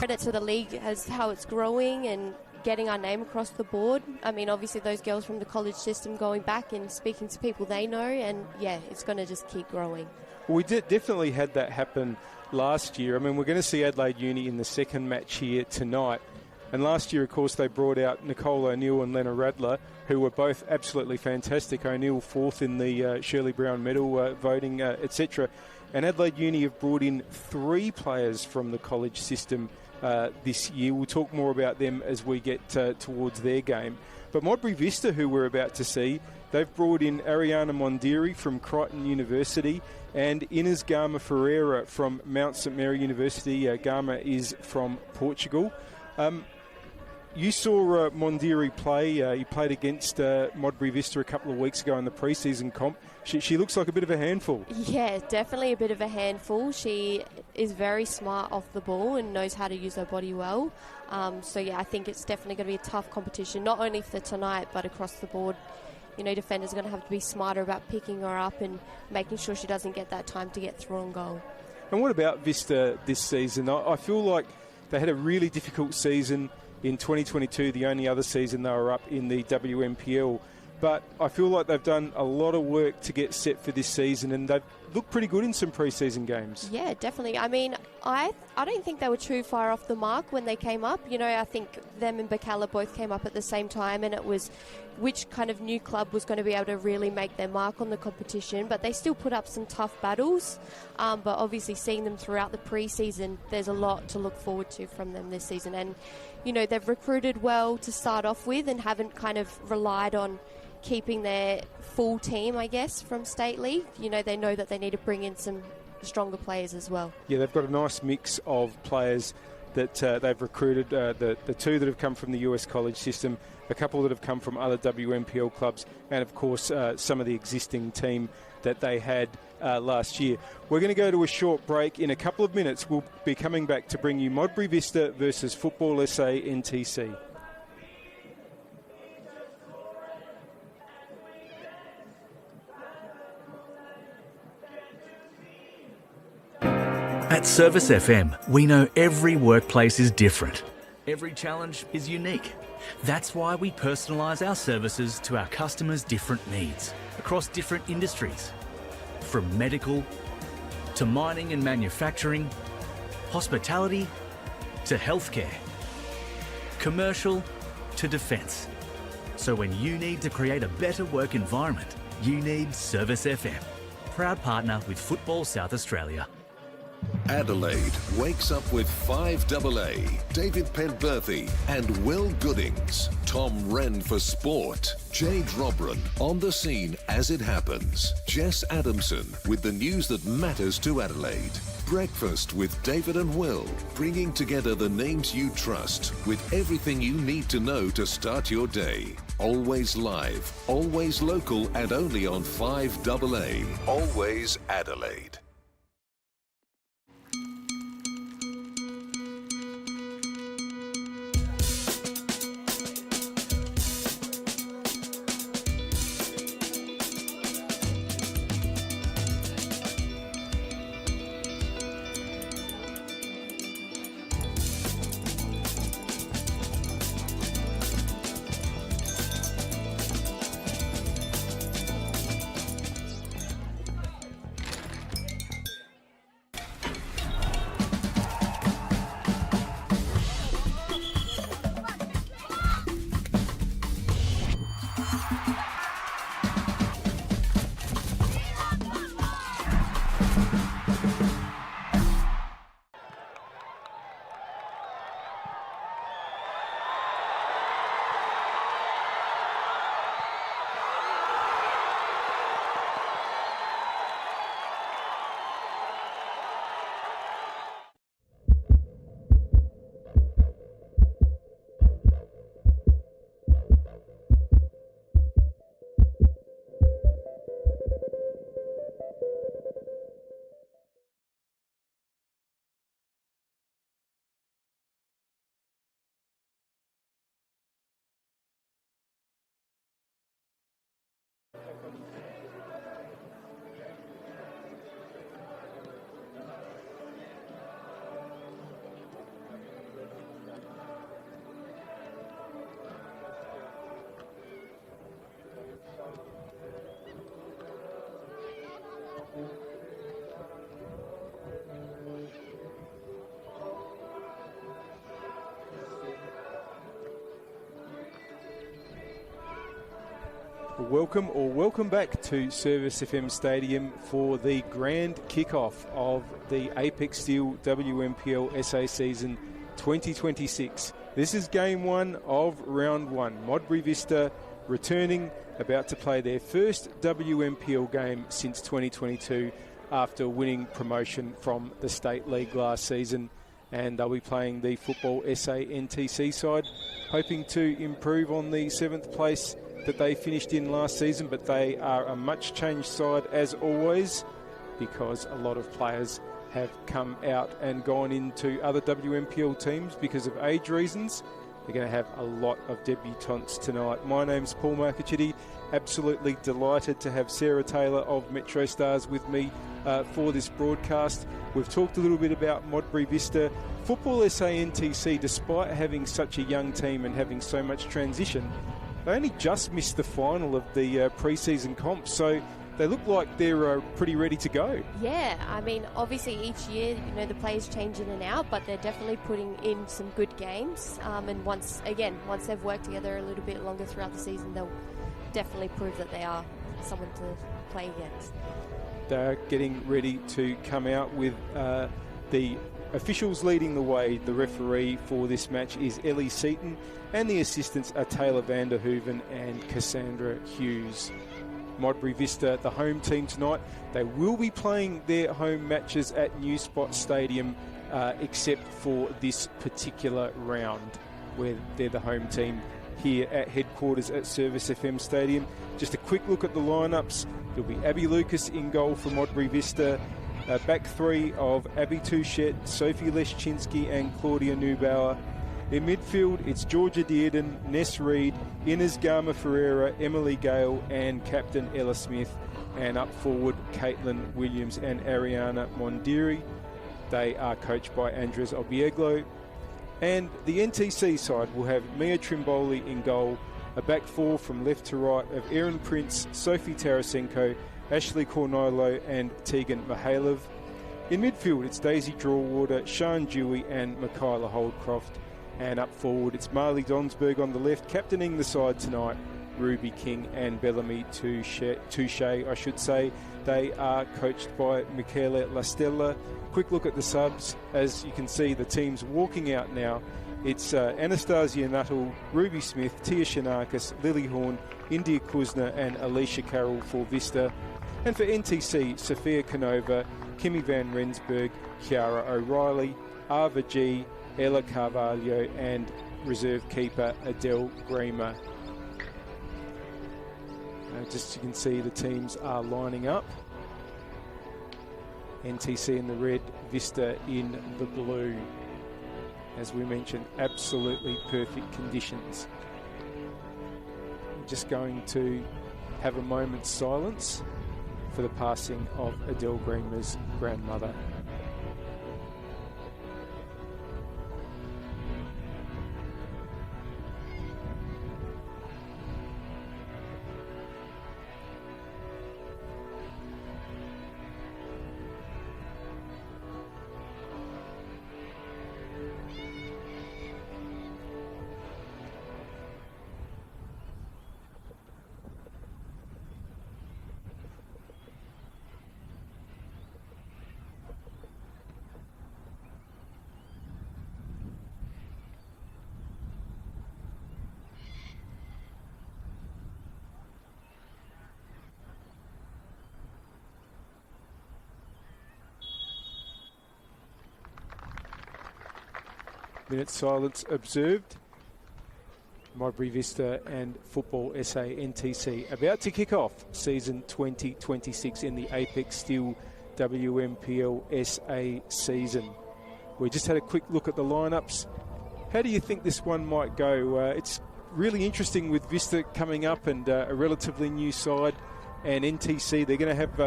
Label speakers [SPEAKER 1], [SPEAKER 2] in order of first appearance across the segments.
[SPEAKER 1] Credit to the league as how it's growing and getting our name across the board. I mean, obviously those girls from the college system going back and speaking to people they know, and yeah, it's going to just keep growing.
[SPEAKER 2] Well, we definitely had that happen last year. I mean, we're going to see Adelaide Uni in the second match here tonight. And last year, of course, they brought out Nicole O'Neill and Lena Radler, who were both absolutely fantastic. O'Neill fourth in the Shirley Brown medal voting, etc. And Adelaide Uni have brought in 3 players from the college system this year. We'll talk more about them as we get towards their game. But Modbury Vista, who we're about to see, they've brought in Ariana Mondiri from Crichton University and Inês Gama Ferreira from Mount St Mary University. Gama is from Portugal. You saw Mondiri play. He played against Modbury Vista a couple of weeks ago in the pre-season comp. She looks like a bit of a handful.
[SPEAKER 1] Yeah, definitely a bit of a handful. She is very smart off the ball and knows how to use her body well. So, yeah, I think it's definitely going to be a tough competition, not only for tonight but across the board. You know, defenders are going to have to be smarter about picking her up and making sure she doesn't get that time to get through on goal.
[SPEAKER 2] And what about Vista this season? I feel like they had a really difficult season in 2022, the only other season they were up in the WMPL. But I feel like they've done a lot of work to get set for this season, and they've looked pretty good in some pre-season games.
[SPEAKER 1] Yeah, definitely. I mean, I don't think they were too far off the mark when they came up. You know, I think them and Bacala both came up at the same time, and it was which kind of new club was going to be able to really make their mark on the competition. But they still put up some tough battles. But obviously seeing them throughout the pre-season, there's a lot to look forward to from them this season. And, you know, they've recruited well to start off with and haven't kind of relied on keeping their full team, I guess, from State League. You know, they know that they need to bring in some stronger players as well.
[SPEAKER 2] Yeah, they've got a nice mix of players that they've recruited. The 2 that have come from the US college system, a couple that have come from other WMPL clubs, and of course some of the existing team that they had last year. We're going to go to a short break. In a couple of minutes, we'll be coming back to bring you Modbury Vista versus Football SA NTC.
[SPEAKER 3] At Service FM, we know every workplace is different. Every challenge is unique. That's why we personalise our services to our customers' different needs across different industries. From medical to mining and manufacturing, hospitality to healthcare, commercial to defence. So when you need to create a better work environment, you need Service FM. Proud partner with Football South Australia.
[SPEAKER 4] Adelaide wakes up with 5AA, David Penberthy and Will Goodings, Tom Wren for sport, Jade Robran on the scene as it happens, Jess Adamson with the news that matters to Adelaide, Breakfast with David and Will, bringing together the names you trust with everything you need to know to start your day. Always live, always local and only on 5AA, always Adelaide.
[SPEAKER 2] Welcome back to Service FM Stadium for the grand kickoff of the Apex Steel WNPLSA season 2026. This is game one of round one. Modbury Vista returning, about to play their first WNPL game since 2022 after winning promotion from the State League last season. And they'll be playing the Football SA NTC side, hoping to improve on the 7th place that they finished in last season, but they are a much changed side as always because a lot of players have come out and gone into other WNPL teams because of age reasons. They're going to have a lot of debutants tonight. My name's Paul Markichitty. Absolutely delighted to have Sarah Taylor of Metro Stars with me for this broadcast. We've talked a little bit about Modbury Vista. Football SA NTC, despite having such a young team and having so much transition, they only just missed the final of the pre-season comp, so they look like they're pretty ready to go.
[SPEAKER 1] Yeah, I mean, obviously each year, the players change in and out, but they're definitely putting in some good games. And once they've worked together a little bit longer throughout the season, they'll definitely prove that they are someone to play against.
[SPEAKER 2] They're getting ready to come out with the officials leading the way. The referee for this match is Ellie Seaton, and the assistants are Taylor Vanderhoeven and Cassandra Hughes. Modbury Vista, the home team tonight. They will be playing their home matches at New Spot Stadium, except for this particular round, where they're the home team here at headquarters at Service FM Stadium. Just a quick look at the lineups. There'll be Abby Lucas in goal for Modbury Vista. Back three of Abby Touchette, Sophie Leschinski and Claudia Neubauer. In midfield, it's Georgia Dearden, Ness Reid, Inez Gama Ferreira, Emily Gale and Captain Ella Smith. And up forward, Caitlin Williams and Ariana Mondiri. They are coached by Andres Obieglo. And the NTC side will have Mia Trimboli in goal, a back four from left to right of Erin Prince, Sophie Tarasenko, Ashley Cornilo and Tegan Mihailov. In midfield, it's Daisy Drawwater, Sian Dewey and Michaela Holdcroft. And up forward, it's Marley Donsberg on the left, captaining the side tonight, Ruby King and Bellamy Touche, I should say. They are coached by Michele Lastella. Quick look at the subs. As you can see, the team's walking out now. It's Anastasia Nuttall, Ruby Smith, Tia Shanakis, Lily Horn, India Kuzna and Alicia Carroll for Vista. And for NTC, Sophia Canova, Kimmy Van Rensburg, Kiara O'Reilly, Ava G, Ella Carvalho and reserve keeper Adele Greamer. Just you can see the teams are lining up. NTC in the red, Vista in the blue. As we mentioned, absolutely perfect conditions. I'm just going to have a moment's silence for the passing of Adele Greamer's grandmother. Minute silence observed. Modbury Vista and Football SA NTC about to kick off season 2026 in the Apex Steel WNPLSA season. We just had a quick look at the lineups. How do you think this one might go? It's really interesting with Vista coming up and a relatively new side, and NTC, they're going to have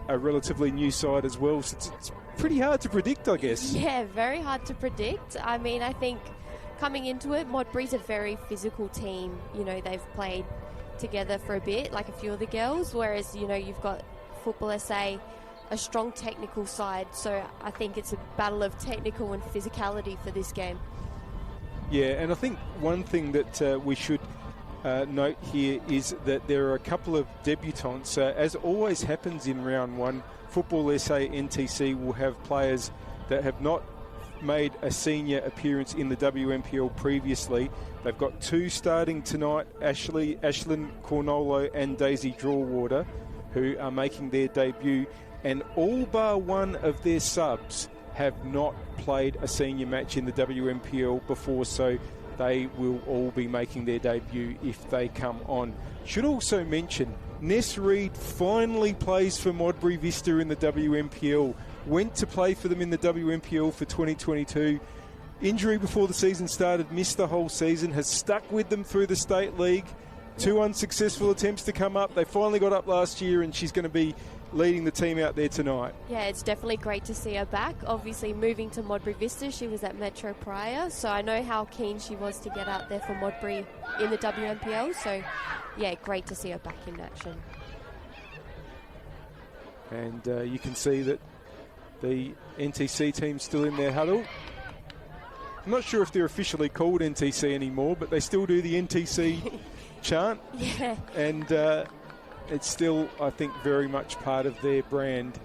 [SPEAKER 2] a relatively new side as well. So it's pretty hard to predict, I guess.
[SPEAKER 1] Yeah, very hard to predict. I mean, I think coming into it, Modbury's a very physical team. They've played together for a bit, like a few of the girls, whereas, you've got Football SA, a strong technical side. So I think it's a battle of technical and physicality for this game.
[SPEAKER 2] Yeah, and I think one thing that we should note here is that there are a couple of debutants. As always happens in round one, Football SA NTC will have players that have not made a senior appearance in the WNPL previously. They've got two starting tonight, Ashlyn Cornolo and Daisy Drawater, who are making their debut, and all bar one of their subs have not played a senior match in the WNPL before, so they will all be making their debut if they come on. Should also mention, Ness Reid finally plays for Modbury Vista in the WNPL. Went to play for them in the WNPL for 2022. Injury before the season started, missed the whole season, has stuck with them through the State League. 2 unsuccessful attempts to come up. They finally got up last year, and she's going to be leading the team out there tonight.
[SPEAKER 1] Yeah, it's definitely great to see her back. Obviously, moving to Modbury Vista, she was at Metro prior, so I know how keen she was to get out there for Modbury in the WNPL. So, yeah, great to see her back in action.
[SPEAKER 2] And you can see that the NTC team's still in their huddle. I'm not sure if they're officially called NTC anymore, but they still do the NTC chant.
[SPEAKER 1] Yeah.
[SPEAKER 2] And it's still, I think, very much part of their brand.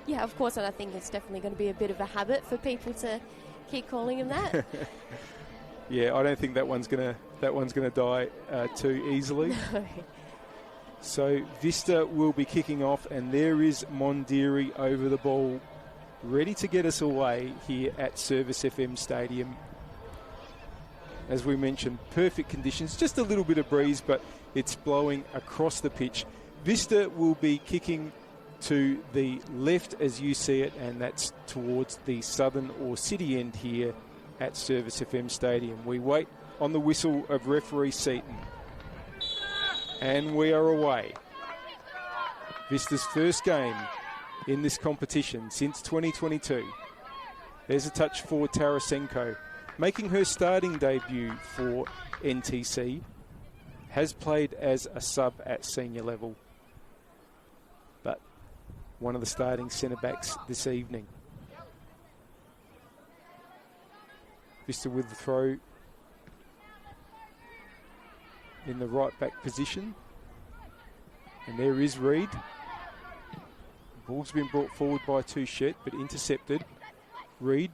[SPEAKER 1] Yeah, of course, and I think it's definitely going to be a bit of a habit for people to keep calling him that.
[SPEAKER 2] Yeah, I don't think that one's gonna die too easily.
[SPEAKER 1] No.
[SPEAKER 2] So Vista will be kicking off, and there is Mondiri over the ball, ready to get us away here at Service FM Stadium. As we mentioned, perfect conditions, just a little bit of breeze, but it's blowing across the pitch. Vista will be kicking to the left as you see it, and that's towards the southern or city end here at Service FM Stadium. We wait on the whistle of referee Seaton. And we are away. Vista's first game in this competition since 2022. There's a touch for Tarasenko, making her starting debut for NTC. Has played as a sub at senior level, but one of the starting centre-backs this evening. Vista with the throw in the right back position, and there is Reid. Ball's been brought forward by Touchette, but intercepted. Reid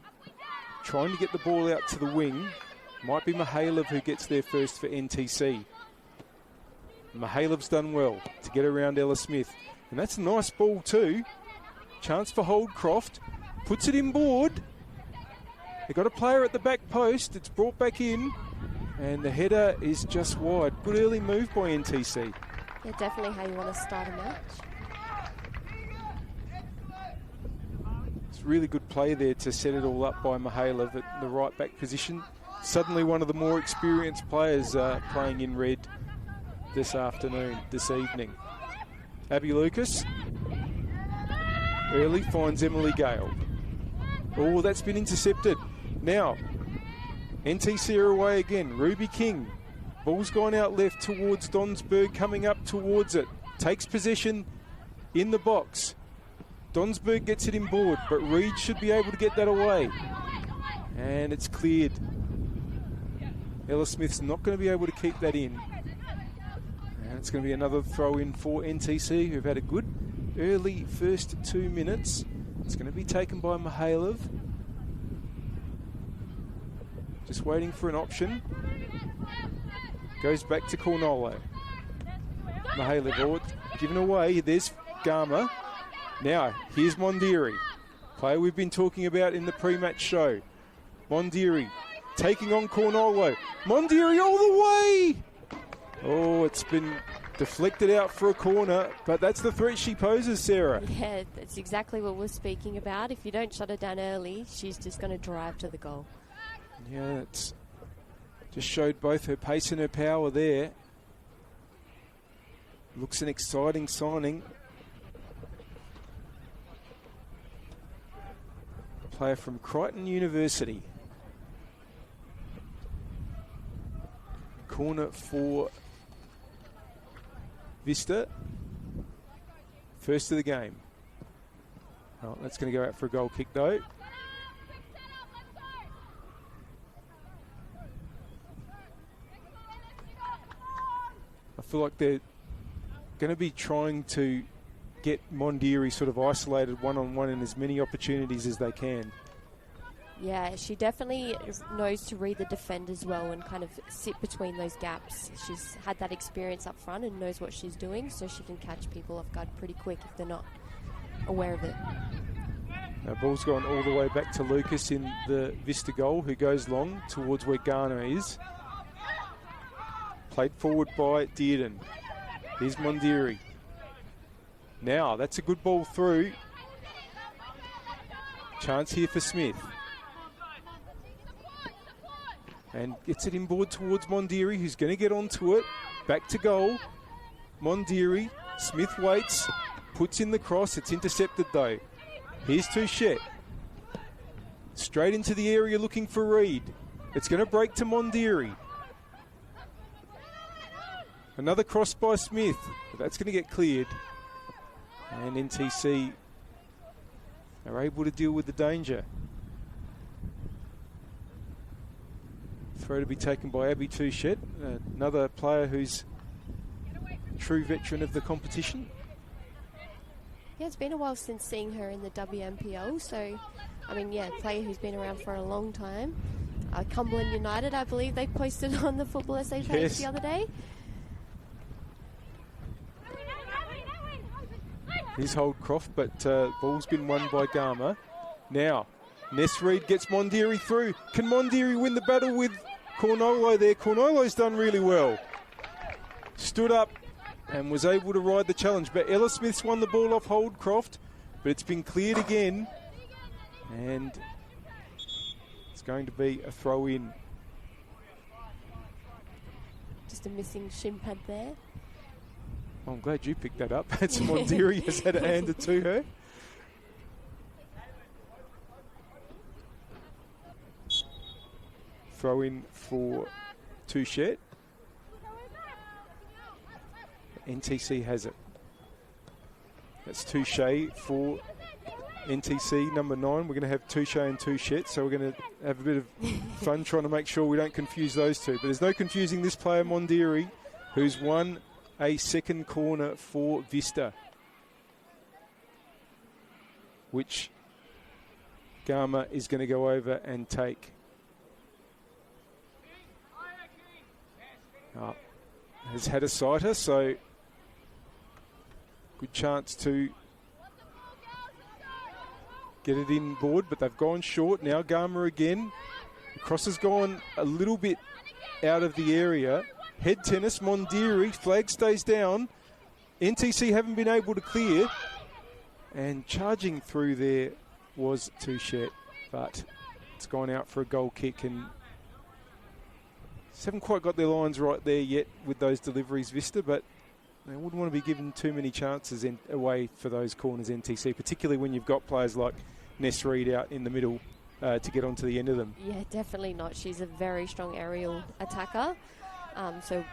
[SPEAKER 2] trying to get the ball out to the wing. Might be Mihailov who gets there first for NTC. Mihailov's done well to get around Ella Smith, and that's a nice ball too. Chance for Holdcroft, puts it in board. They've got a player at the back post. It's brought back in, and the header is just wide. Good early move by NTC.
[SPEAKER 1] Yeah, definitely how you want to start a match.
[SPEAKER 2] It's really good play there to set it all up by Mihailov at the right back position. Suddenly one of the more experienced players playing in red this evening. Abby Lucas early finds Emily Gale. Oh, that's been intercepted. Now, NTC are away again. Ruby King. Ball's gone out left towards Donsberg, coming up towards it. Takes possession in the box. Donsberg gets it in board, but Reid should be able to get that away. And it's cleared. Ella Smith's not going to be able to keep that in. And it's going to be another throw in for NTC, who've had a good early first 2 minutes. It's going to be taken by Mihailov. Just waiting for an option. Goes back to Cornolo. Mihailov given away. There's Gama. Now, here's Mondiri. Player we've been talking about in the pre-match show. Mondiri taking on Cornolo. Mondiri all the way! Oh, it's been deflected out for a corner, but that's the threat she poses, Sarah.
[SPEAKER 1] Yeah, that's exactly what we're speaking about. If you don't shut her down early, she's just going to drive to the goal.
[SPEAKER 2] Yeah, it's just showed both her pace and her power there. Looks an exciting signing. Player from Crichton University. Corner for Vista. First of the game. Oh, that's going to go out for a goal kick though. feel like they're going to be trying to get Mondieri sort of isolated one-on-one in as many opportunities as they can.
[SPEAKER 1] Yeah, she definitely knows to read the defenders well and kind of sit between those gaps. She's had that experience up front and knows what she's doing, so she can catch people off guard pretty quick if they're not aware of it.
[SPEAKER 2] Now, ball's gone all the way back to Lucas in the Vista goal, who goes long towards where Garner is. Played forward by Dearden. Here's Mondieri. Now, that's a good ball through. Chance here for Smith. And gets it inboard towards Mondieri, who's going to get onto it. Back to goal. Mondieri. Smith waits. Puts in the cross. It's intercepted, though. Here's Touchette. Straight into the area looking for Reed. It's going to break to Mondieri. Another cross by Smith. But that's going to get cleared. And NTC are able to deal with the danger. Throw to be taken by Abby Touchette, another player who's a true veteran of the competition.
[SPEAKER 1] Yeah, it's been a while since seeing her in the WMPL, so, I mean, yeah, player who's been around for a long time. Cumberland United, I believe they posted on the Football SA page the other day.
[SPEAKER 2] Here's Holdcroft, but ball's been won by Garma. Now, Ness Reed gets Mondieri through. Can Mondieri win the battle with Cornolo there? Cornolo's done really well. Stood up and was able to ride the challenge. But Ella Smith's won the ball off Holdcroft, but it's been cleared again. And it's going to be a throw in.
[SPEAKER 1] Just a missing shin pad there.
[SPEAKER 2] Well, I'm glad you picked that up. That's Mondieri has had it handed to her. Throw in for Touchette. NTC has it. That's Touche for NTC, number 9. We're going to have Touche and Touchette, so we're going to have a bit of fun trying to make sure we don't confuse those two. But there's no confusing this player, Mondieri, who's won a second corner for Vista, which Garma is going to go over and take. Has had a sighter, so good chance to get it in board, but they've gone short. Now Garma again. The cross has gone a little bit out of the area. Head tennis, Mondieri, flag stays down. NTC haven't been able to clear. And charging through there was Touchette, but it's gone out for a goal kick, and haven't quite got their lines right there yet with those deliveries, Vista, but they wouldn't want to be given too many chances away for those corners, NTC, particularly when you've got players like Ness Reed out in the middle to get onto the end of them.
[SPEAKER 1] Yeah, definitely not. She's a very strong aerial attacker. So,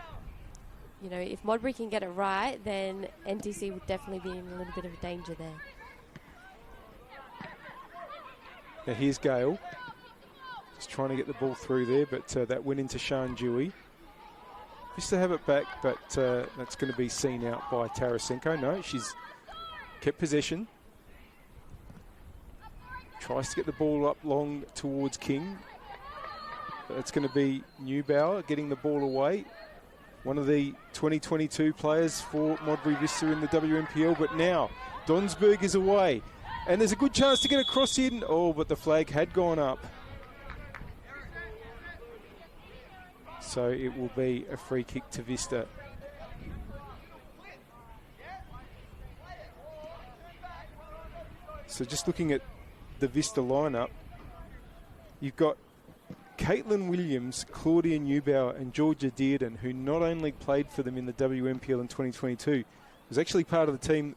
[SPEAKER 1] you know, if Modbury can get it right, then NTC would definitely be in a little bit of danger there.
[SPEAKER 2] Now here's Gale. Just trying to get the ball through there, but that went into Sian Dewey. Vista have it back, but that's going to be seen out by Tarasenko. No, she's kept possession. Tries to get the ball up long towards King. But it's going to be Neubauer getting the ball away. One of the 2022 players for Modbury Vista in the WMPL, but now Donsberg is away. And there's a good chance to get a cross in. Oh, but the flag had gone up. So it will be a free kick to Vista. So just looking at the Vista lineup, you've got Caitlin Williams, Claudia Neubauer and Georgia Dearden, who not only played for them in the WMPL in 2022, were actually part of the team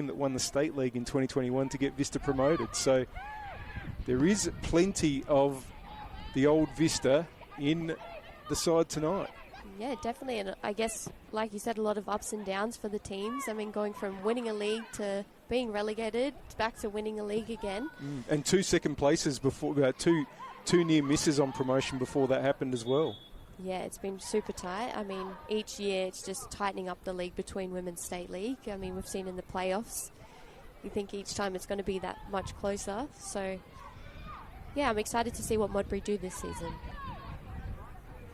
[SPEAKER 2] that won the State League in 2021 to get Vista promoted. So there is plenty of the old Vista in the side tonight.
[SPEAKER 1] Yeah, definitely. And I guess, like you said, a lot of ups and downs for the teams. I mean, going from winning a league to being relegated back to winning a league again.
[SPEAKER 2] And 2 second places before, two near misses on promotion before that happened as well.
[SPEAKER 1] Yeah, it's been super tight. I mean, each year it's just tightening up the league between Women's State League. I mean, we've seen in the playoffs, you think each time it's going to be that much closer. So, yeah, I'm excited to see what Modbury do this season.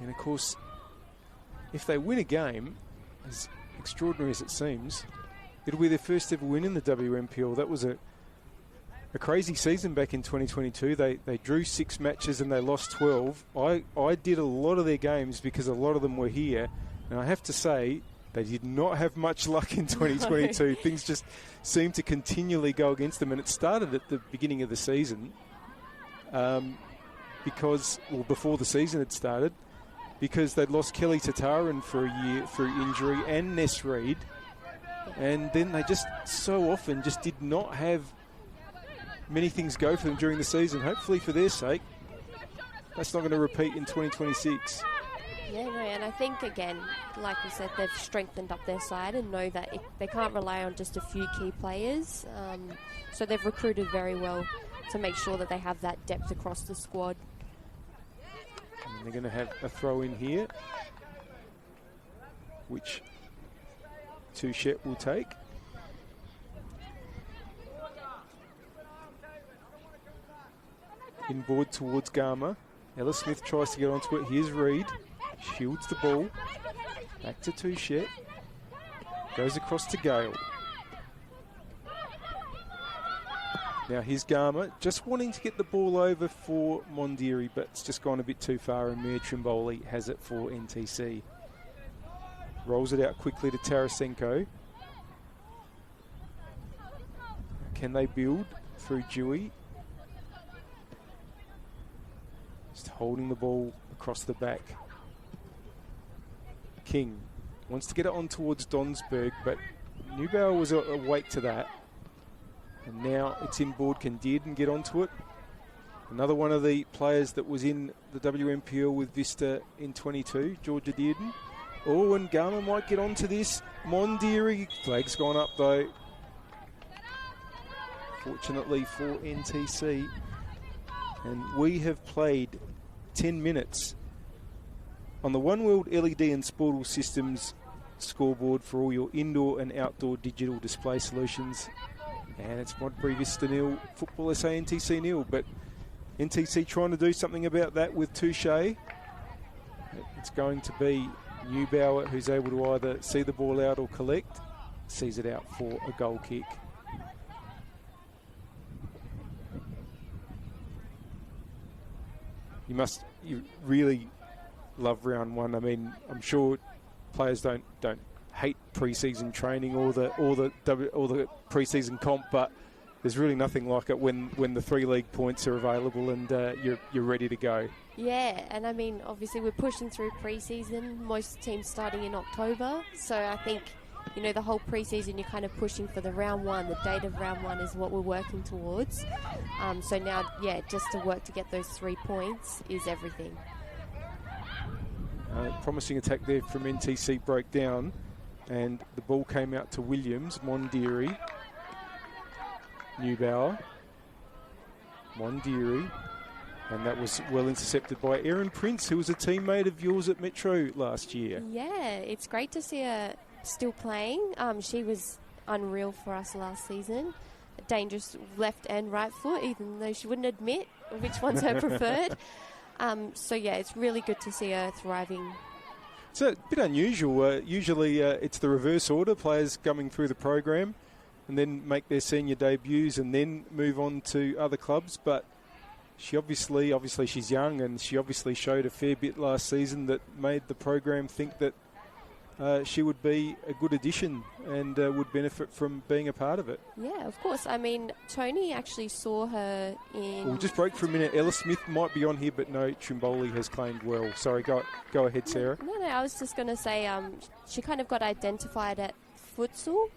[SPEAKER 2] And, of course, if they win a game, as extraordinary as it seems, it'll be their first ever win in the WNPL. That was a crazy season back in 2022. They drew 6 matches and they lost 12. I did a lot of their games because a lot of them were here. And I have to say, they did not have much luck in 2022. Things just seemed to continually go against them. And it started at the beginning of the season before the season had started, because they'd lost Kelly Tataran for a year through injury and Ness Reid. And then they just so often just did not have many things go for them during the season. Hopefully for their sake, that's not going to repeat in 2026.
[SPEAKER 1] Yeah, no, and I think, again, like we said, they've strengthened up their side and know that they can't rely on just a few key players. So they've recruited very well to make sure that they have that depth across the squad.
[SPEAKER 2] And they're going to have a throw in here, which Touchette will take. Inboard towards Garma. Ella Smith tries to get onto it. Here's Reid. Shields the ball. Back to Touchette. Goes across to Gale. Now here's Garma, just wanting to get the ball over for Mondiri, but it's just gone a bit too far, and Mir Trimboli has it for NTC. Rolls it out quickly to Tarasenko. Can they build through Dewey? Just holding the ball across the back. King wants to get it on towards Donsberg, but Neubauer was awake to that. And now it's inboard. Can Dearden get onto it? Another one of the players that was in the WNPL with Vista in 22, Georgia Dearden. Oh, and Garma might get onto this. Mondiri, flag's gone up though. Fortunately for NTC. And we have played 10 minutes on the One World LED and Sportal Systems scoreboard for all your indoor and outdoor digital display solutions. And it's Modbury Vista nil, Football SA NTC nil. But NTC trying to do something about that with Touche. It's going to be Neubauer who's able to either see the ball out or collect. Sees it out for a goal kick. You really love round one. I mean, I'm sure players don't hate pre-season training or the pre-season comp, but there's really nothing like it when the 3 league points are available and you're ready to go.
[SPEAKER 1] Yeah, and I mean, obviously we're pushing through pre-season. Most teams starting in October, so I think, you know, the whole pre-season you're kind of pushing for the round one. The date of round one is what we're working towards. So now, yeah, just to work to get those 3 points is everything.
[SPEAKER 2] Promising attack there from NTC broke down, and the ball came out to Williams. Mondiri, Neubauer, Mondiri, and that was well intercepted by Erin Prince, who was a teammate of yours at Metro last year.
[SPEAKER 1] Yeah, it's great to see her still playing. She was unreal for us last season. A dangerous left and right foot, even though she wouldn't admit which one's her preferred. So yeah, it's really good to see her thriving.
[SPEAKER 2] It's a bit unusual. Usually it's the reverse order, players coming through the program and then make their senior debuts and then move on to other clubs. But she obviously she's young, and she obviously showed a fair bit last season that made the program think that she would be a good addition and would benefit from being a part of it. Yeah,
[SPEAKER 1] of course. I mean, Tony actually saw her in...
[SPEAKER 2] We'll just break for a minute. Ella Smith might be on here, but no, Trimboli has claimed well. Sorry, go ahead, Sarah.
[SPEAKER 1] No, I was just going to say she kind of got identified at futsal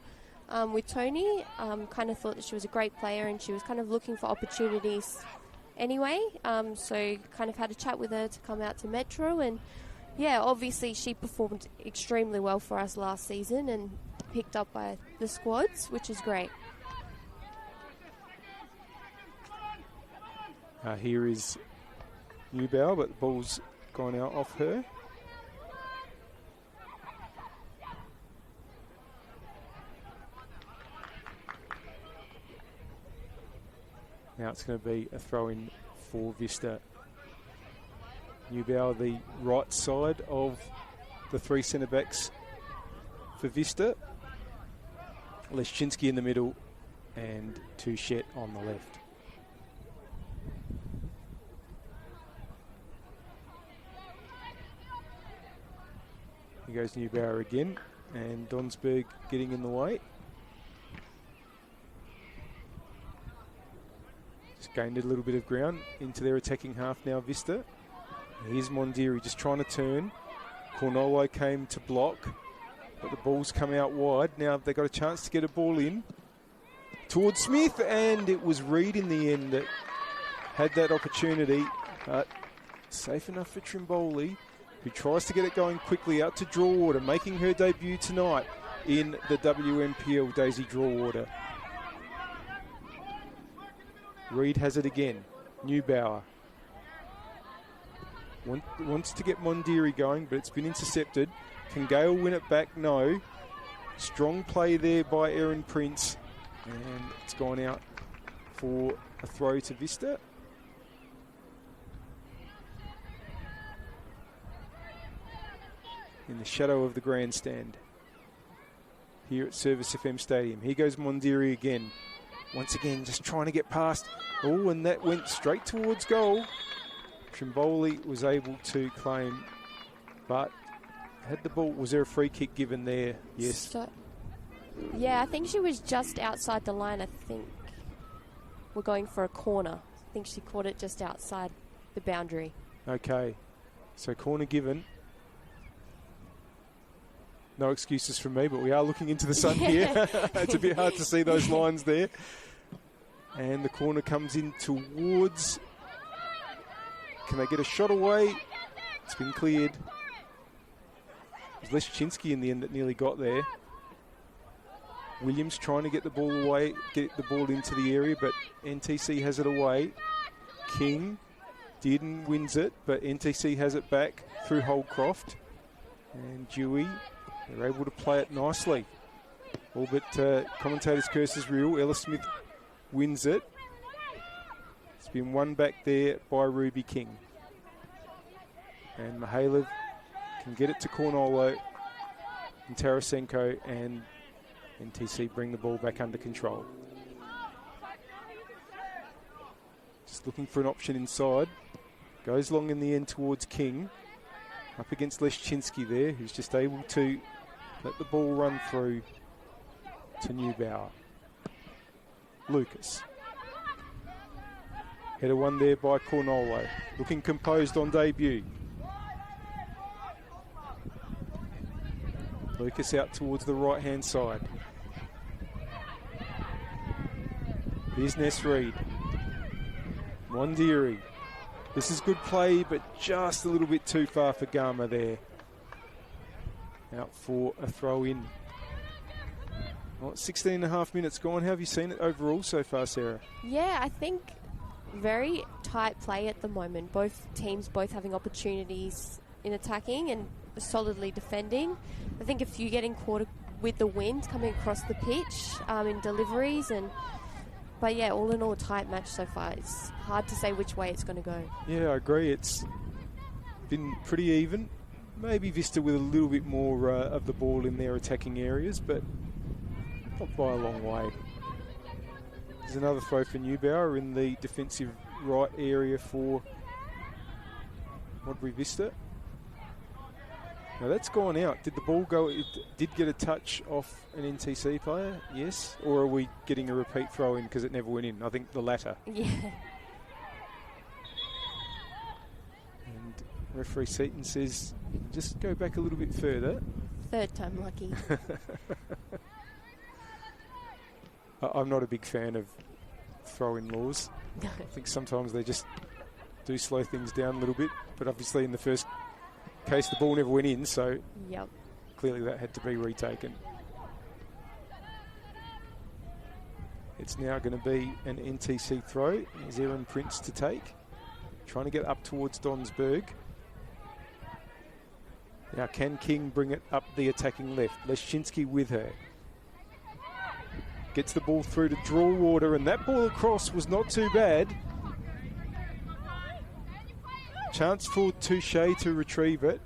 [SPEAKER 1] with Tony. Kind of thought that she was a great player and she was kind of looking for opportunities anyway. So kind of had a chat with her to come out to Metro, and yeah, obviously she performed extremely well for us last season and picked up by the squads, which is great.
[SPEAKER 2] Here is Neubauer, but the ball's gone out off her. Now it's going to be a throw-in for Vista. Neubauer, the right side of the three centre-backs for Vista. Leszczynski in the middle and Touchette on the left. Here goes Neubauer again, and Donsberg getting in the way. Just gained a little bit of ground into their attacking half now, Vista. Here's Mondiri just trying to turn. Cornolo came to block, but the ball's come out wide. Now they've got a chance to get a ball in towards Smith, and it was Reid in the end that had that opportunity. But safe enough for Trimboli, who tries to get it going quickly out to Drawater, making her debut tonight in the WNPL, Daisy Drawater. Reid has it again. Neubauer wants to get Mondiri going, but it's been intercepted. Can Gale win it back? No. Strong play there by Erin Prince, and it's gone out for a throw to Vista. In the shadow of the grandstand here at Service FM Stadium. Here goes Mondiri again. Once again, just trying to get past. Oh, and that went straight towards goal. Trimboli was able to claim, but had the ball. Was there a free kick given there? Yes.
[SPEAKER 1] Yeah, I think she was just outside the line. I think we're going for a corner. I think she caught it just outside the boundary.
[SPEAKER 2] Okay, so corner given. No excuses from me, but we are looking into the sun here. It's a bit hard to see those lines there. And the corner comes in towards... Can they get a shot away? It's been cleared. It was Leszczynski in the end that nearly got there. Williams trying to get the ball away, get the ball into the area, but NTC has it away. King didn't wins it, but NTC has it back through Holdcroft. And Dewey... They're able to play it nicely. All but commentator's curse is real. Ella Smith wins it. It's been won back there by Ruby King. And Mihalev can get it to Cornolo and Tarasenko, and NTC bring the ball back under control. Just looking for an option inside. Goes long in the end towards King. Up against Leszczynski there, who's just able to let the ball run through to Neubauer. Lucas. Header one there by Cornolo. Looking composed on debut. Lucas out towards the right-hand side. Here's Ness Reid. Mondiri. This is good play, but just a little bit too far for Gama there. Out for a throw-in. Well, 16 and a half minutes gone. How have you seen it overall so far, Sarah?
[SPEAKER 1] Yeah, I think very tight play at the moment. Both teams both having opportunities in attacking and solidly defending. I think a few getting caught with the wind coming across the pitch in deliveries. But yeah, all in all, a tight match so far. It's hard to say which way it's going to go.
[SPEAKER 2] Yeah, I agree. It's been pretty even. Maybe Vista with a little bit more of the ball in their attacking areas, but not by a long way. There's another throw for Neubauer in the defensive right area for Modbury Vista. Now that's gone out. Did the ball go? It did get a touch off an NTC player, yes? Or are we getting a repeat throw in because it never went in? I think the latter.
[SPEAKER 1] Yeah.
[SPEAKER 2] And referee Seaton says, just go back a little bit further.
[SPEAKER 1] Third time lucky.
[SPEAKER 2] I'm not a big fan of throw-in laws. I think sometimes they just do slow things down a little bit, but obviously in the first case the ball never went in, so
[SPEAKER 1] yep.
[SPEAKER 2] Clearly that had to be retaken. It's now going to be an NTC throw. There's Erin Prince to take. Trying to get up towards Donsberg. Now can King bring it up the attacking left? Leszczynski with her. Gets the ball through to draw water, and that ball across was not too bad. Chance for Touche to retrieve it.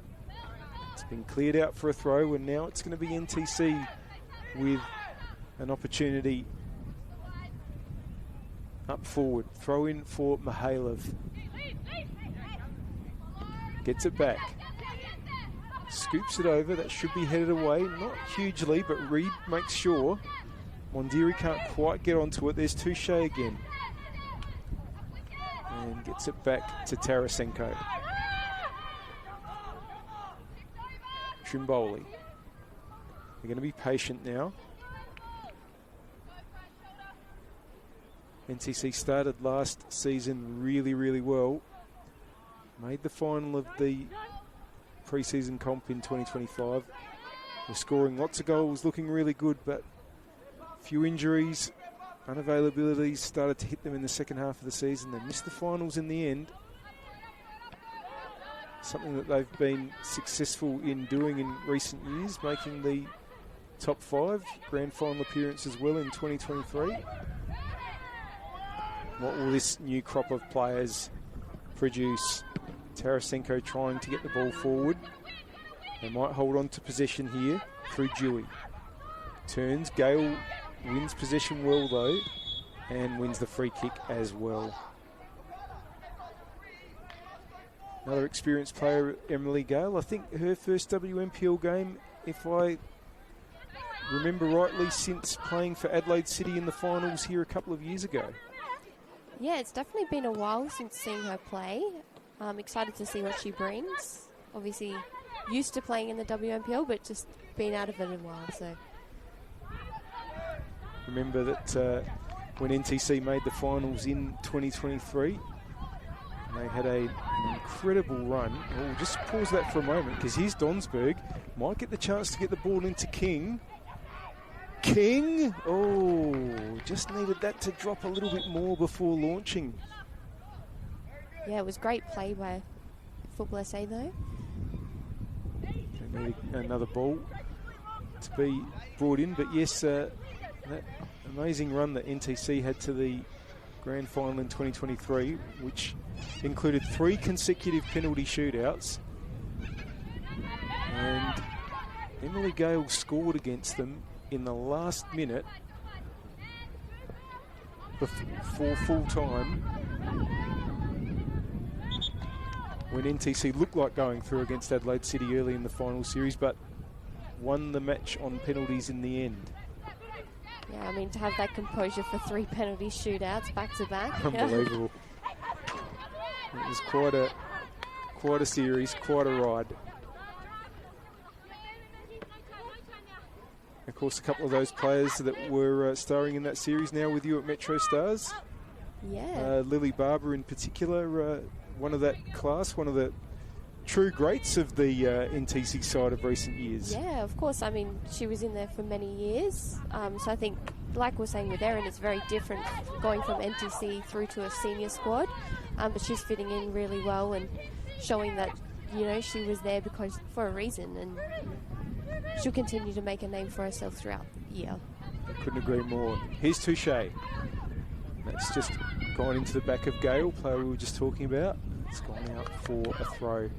[SPEAKER 2] It's been cleared out for a throw, and now it's going to be NTC with an opportunity up forward. Throw in for Mihailov. Gets it back. Scoops it over. That should be headed away. Not hugely, but Reed makes sure. Mondiri can't quite get onto it. There's Touche again. And gets it back to Tarasenko. Trimboli. They're going to be patient now. NTC started last season really, really well. Made the final of the pre-season comp in 2025. They're scoring lots of goals, looking really good, but a few injuries, unavailabilities started to hit them in the second half of the season. They missed the finals in the end. Something that they've been successful in doing in recent years, making the top 5 grand final appearance as well in 2023. What will this new crop of players produce? Tarasenko trying to get the ball forward. They might hold on to possession here through Dewey. Turns, Gale wins possession well though, and wins the free kick as well. Another experienced player, Emily Gale. I think her first WNPL game, if I remember rightly, since playing for Adelaide City in the finals here a couple of years ago.
[SPEAKER 1] Yeah, it's definitely been a while since seeing her play. I'm excited to see what she brings. Obviously, used to playing in the WNPL, but just been out of it a while. So,
[SPEAKER 2] remember that when NTC made the finals in 2023, they had an incredible run. We'll just pause that for a moment because here's Donsberg. Might get the chance to get the ball into King. King! Oh, just needed that to drop a little bit more before launching.
[SPEAKER 1] Yeah, it was great play by Football SA though.
[SPEAKER 2] They need another ball to be brought in, but yes, that amazing run that NTC had to the grand final in 2023, which included 3 consecutive penalty shootouts, and Emily Gale scored against them in the last minute before full time when NTC looked like going through against Adelaide City early in the final series, but won the match on penalties in the end.
[SPEAKER 1] Yeah, I mean, to have that composure for 3 penalty shootouts back to back.
[SPEAKER 2] Unbelievable. It was quite a series, quite a ride. Of course, a couple of those players that were starring in that series now with you at Metro Stars.
[SPEAKER 1] Yeah.
[SPEAKER 2] Lily Barber in particular, one of that class, one of the true greats of the NTC side of recent years.
[SPEAKER 1] Yeah, of course. I mean, she was in there for many years. So I think, like we're saying with Erin, it's very different going from NTC through to a senior squad. But she's fitting in really well and showing that, you know, she was there because for a reason, and she'll continue to make a name for herself throughout the year.
[SPEAKER 2] Couldn't agree more. Here's Touche. That's just gone into the back of Gale, player we were just talking about. It's gone out for a throw.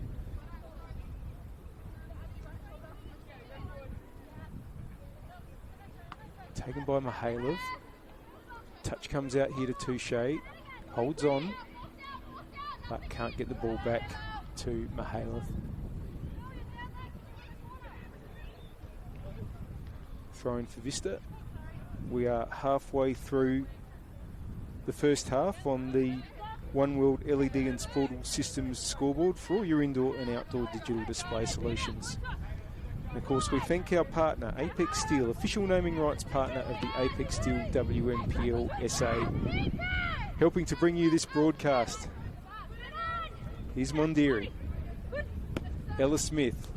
[SPEAKER 2] Taken by Mihailov. Touch comes out here to Touche. Holds on, but can't get the ball back to Mihailov. Throw in for Vista. We are halfway through the first half on the One World LED and Sportal Systems scoreboard for all your indoor and outdoor digital display solutions. And of course, we thank our partner, Apex Steel, official naming rights partner of the Apex Steel WNPLSA, helping to bring you this broadcast. Here's Mondiri. Ella Smith.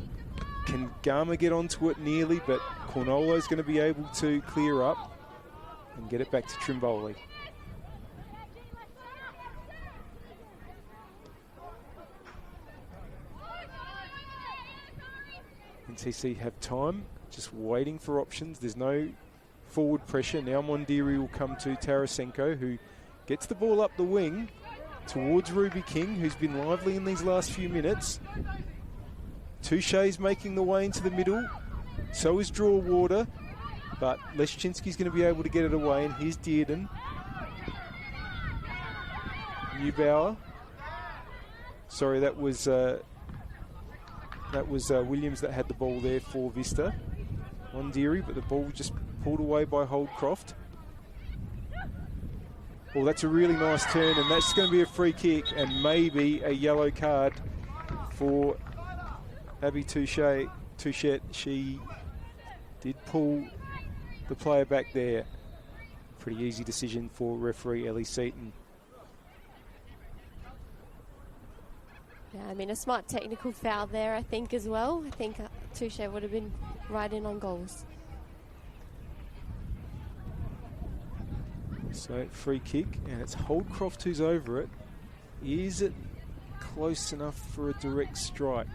[SPEAKER 2] Can Gama get onto it nearly, but Cornolo's going to be able to clear up and get it back to Trimboli. NTC have time, just waiting for options. There's no forward pressure. Now Mondiri will come to Tarasenko, who gets the ball up the wing towards Ruby King, who's been lively in these last few minutes. Touche's making the way into the middle. So is Draw Water. But Leszczynski's going to be able to get it away, and here's Dearden. Neubauer. Sorry, that was Williams that had the ball there for Vista. Mondiri, but the ball just pulled away by Holdcroft. Well, that's a really nice turn, and that's going to be a free kick and maybe a yellow card for Abby Touchette. She did pull the player back there. Pretty easy decision for referee Ellie Seaton.
[SPEAKER 1] Yeah, I mean, a smart technical foul there, I think, as well. I think Touchette would have been right in on goals.
[SPEAKER 2] So, free kick, and it's Holdcroft who's over it. Is it close enough for a direct strike?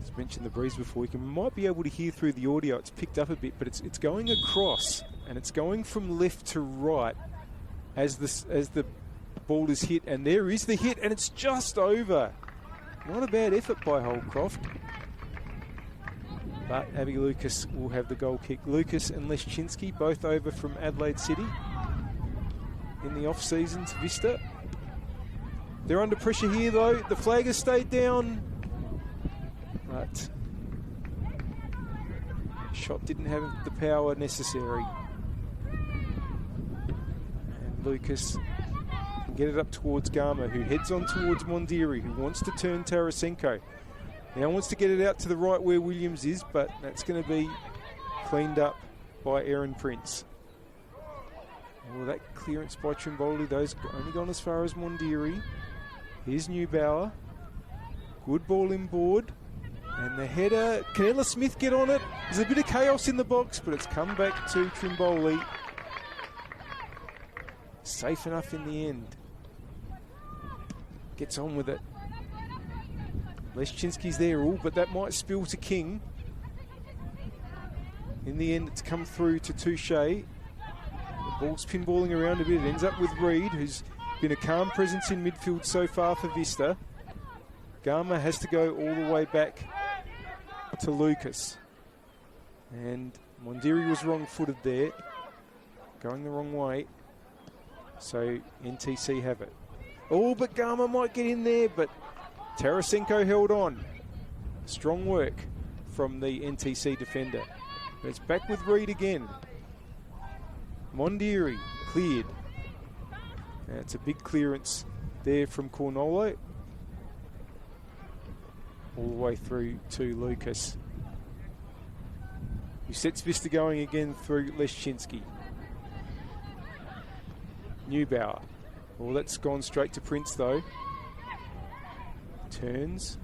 [SPEAKER 2] As mentioned the breeze before, we might be able to hear through the audio. It's picked up a bit, but it's going across, and it's going from left to right as the ball is hit, and there is the hit, and it's just over. Not a bad effort by Holdcroft. But Abby Lucas will have the goal kick. Lucas and Leszczynski both over from Adelaide City in the off-season to Vista. They're under pressure here though. The flag has stayed down. But shot didn't have the power necessary. And Lucas can get it up towards Gama, who heads on towards Mondiri, who wants to turn Tarasenko. Now wants to get it out to the right where Williams is, but that's going to be cleaned up by Erin Prince. Well, that clearance by Trimboli, those only gone as far as Mondiri. Here's Neubauer. Good ball inboard. And the header, can Ella Smith get on it? There's a bit of chaos in the box, but it's come back to Trimboli. Safe enough in the end. Gets on with it. Leszczynski's there all, but that might spill to King. In the end, it's come through to Touche. The ball's pinballing around a bit. It ends up with Reed, who's been a calm presence in midfield so far for Vista. Gama has to go all the way back to Lucas. And Mondiri was wrong-footed there, going the wrong way. So NTC have it. Oh, but Gama might get in there, but Tarasenko held on. Strong work from the NTC defender. But it's back with Reed again. Mondiri cleared. And it's a big clearance there from Cornolo. All the way through to Lucas, who sets Vista going again through Leszczynski. Neubauer. Well, that's gone straight to Prince though. Turns.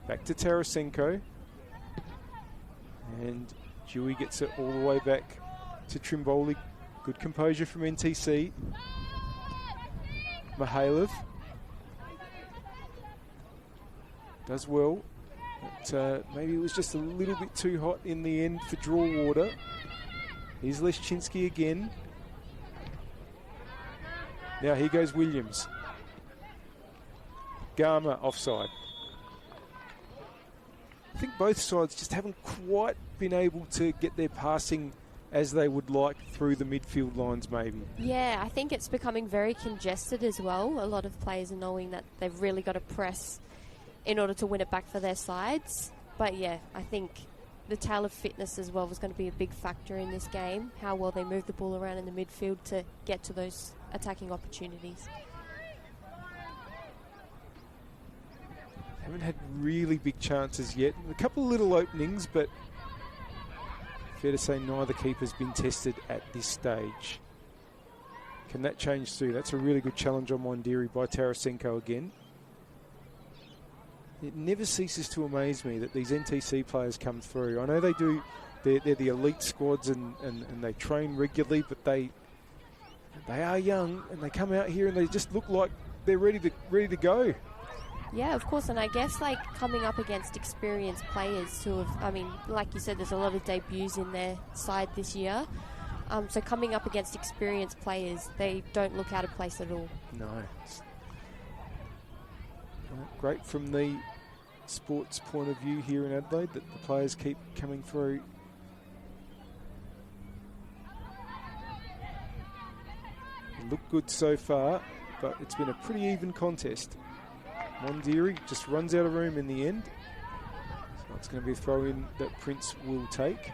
[SPEAKER 2] Back to Tarasenko. And Dewey gets it all the way back to Trimboli. Good composure from NTC. Mihailov does well, but maybe it was just a little bit too hot in the end for Draw Water. Here's Leszczynski again. Now here goes Williams. Gama offside. I think both sides just haven't quite been able to get their passing as they would like through the midfield lines maybe.
[SPEAKER 1] Yeah, I think it's becoming very congested as well. A lot of players are knowing that they've really got to press in order to win it back for their sides. But yeah, I think the tale of fitness as well was going to be a big factor in this game. How well they move the ball around in the midfield to get to those attacking opportunities.
[SPEAKER 2] Haven't had really big chances yet. A couple of little openings, but fair to say neither keeper's been tested at this stage. Can that change too? That's a really good challenge on Mondiri by Tarasenko again. It never ceases to amaze me that these NTC players come through. I know they do, they're the elite squads and they train regularly, but they are young and they come out here and they just look like they're ready to go.
[SPEAKER 1] Yeah, of course, and I guess like coming up against experienced players who have, I mean, like you said, there's a lot of debuts in their side this year. So coming up against experienced players, they don't look out of place at all.
[SPEAKER 2] No. Great from the sports point of view here in Adelaide that the players keep coming through. They look good so far, but it's been a pretty even contest. Modbury just runs out of room in the end. So it's going to be a throw in that Prince will take.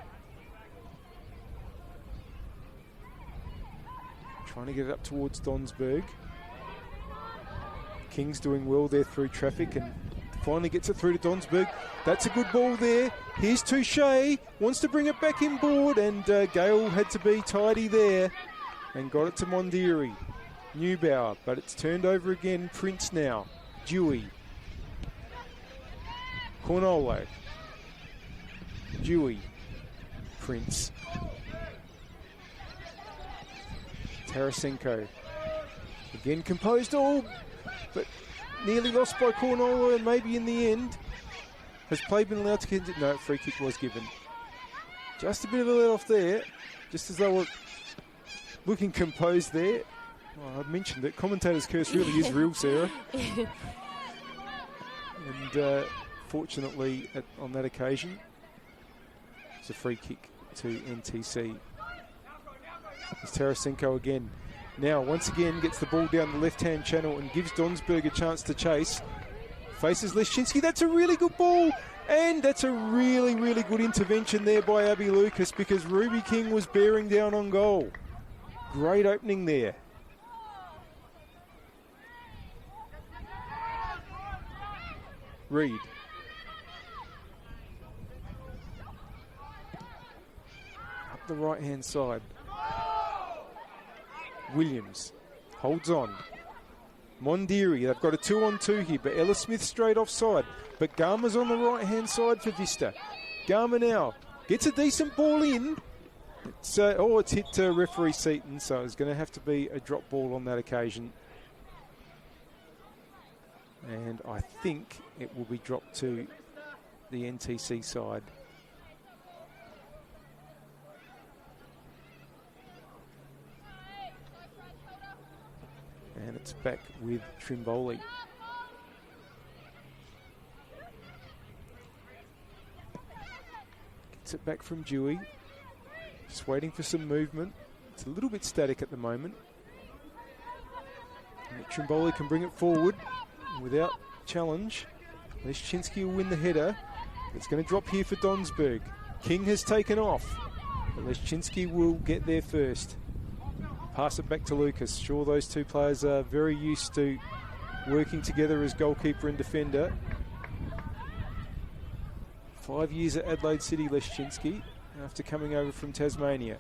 [SPEAKER 2] Trying to get it up towards Donsberg. King's doing well there through traffic and finally gets it through to Donsberg. That's a good ball there. Here's Touche. Wants to bring it back inboard, and Gale had to be tidy there and got it to Modbury. Neubauer, but it's turned over again. Prince now. Dewey. Cornolo. Dewey. Prince. Tarasenko. Again composed all, but nearly lost by Cornolo, and maybe in the end. Has play been allowed to continue? No, free kick was given. Just a bit of a let off there, just as they were looking composed there. Oh, I mentioned that commentator's curse really is real, Sarah. And fortunately, on that occasion, it's a free kick to NTC. It's Tarasenko again. Now, once again, gets the ball down the left-hand channel and gives Donsberg a chance to chase. Faces Leszczynski. That's a really good ball. And that's a really, really good intervention there by Abby Lucas, because Ruby King was bearing down on goal. Great opening there. Reed. Up the right-hand side. Williams holds on. Modbury, they've got a 2-on-2 here, but Ella Smith straight offside. But Garma's on the right-hand side for Vista. Garma now gets a decent ball in. It's hit referee Seaton, so it's going to have to be a drop ball on that occasion. And I think it will be dropped to the NTC side. And it's back with Trimboli. Gets it back from Dewey. Just waiting for some movement. It's a little bit static at the moment. And Trimboli can bring it forward without challenge. Leszczynski will win the header. It's going to drop here for Donsberg. King has taken off, but Leszczynski will get there first. Pass it back to Lucas. Sure, those two players are very used to working together as goalkeeper and defender. 5 years at Adelaide City, Leszczynski, after coming over from Tasmania.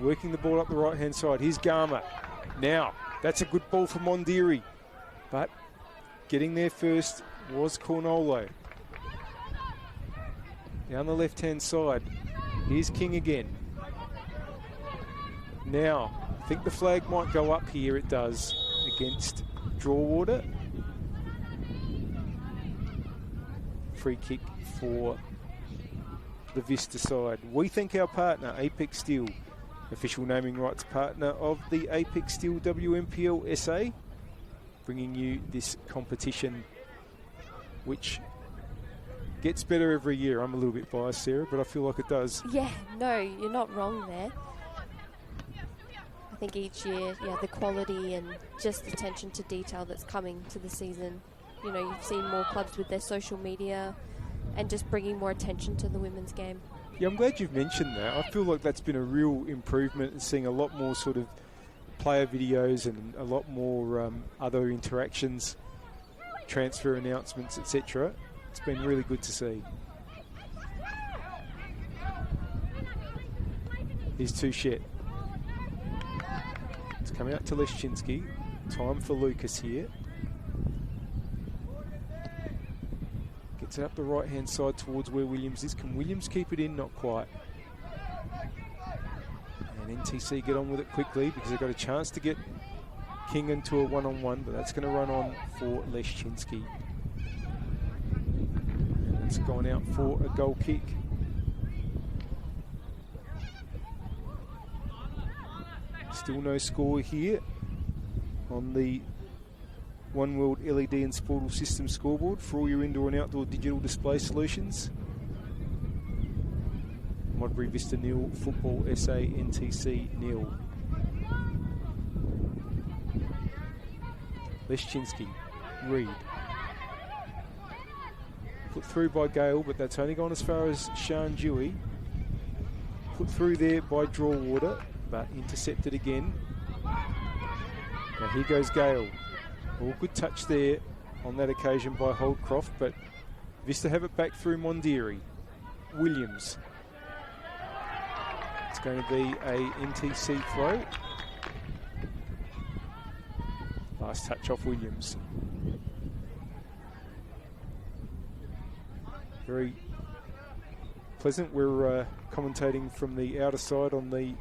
[SPEAKER 2] Working the ball up the right-hand side. Here's Garma. Now, that's a good ball for Modbury, but getting there first was Cornolo. Down the left-hand side. Here's King again. Now, I think the flag might go up here. It does, against Drawater. Free kick for the Vista side. We thank our partner, Apex Steel, official naming rights partner of the Apex Steel NPLSA, bringing you this competition, which gets better every year. I'm a little bit biased, Sarah, but I feel like it does.
[SPEAKER 1] Yeah, no, you're not wrong there. I think each year, the quality and just attention to detail that's coming to the season. You know, you've seen more clubs with their social media and just bringing more attention to the women's game.
[SPEAKER 2] Yeah, I'm glad you've mentioned that. I feel like that's been a real improvement, and seeing a lot more sort of player videos and a lot more other interactions, transfer announcements, etc. It's been really good to see. Here's Touchette. It's coming out to Leszczynski. Time for Lucas here. Gets it up the right-hand side towards where Williams is. Can Williams keep it in? Not quite. And NTC get on with it quickly because they've got a chance to get King into a one-on-one, but that's going to run on for Leszczynski. It's gone out for a goal kick. Still no score here on the One World LED and Sportal System scoreboard for all your indoor and outdoor digital display solutions. Modbury Vista 0, Football SA NTC 0. Leszczynski, Reed. Put through by Gale, but that's only gone as far as Sean Dewey. Put through there by Drawwater, but intercepted again. Now here goes Gale. Well, good touch there on that occasion by Holdcroft, but Vista have it back through Mondiri. Williams. It's going to be a NTC throw. Last touch off Williams. Very pleasant. We're commentating from the outer side on the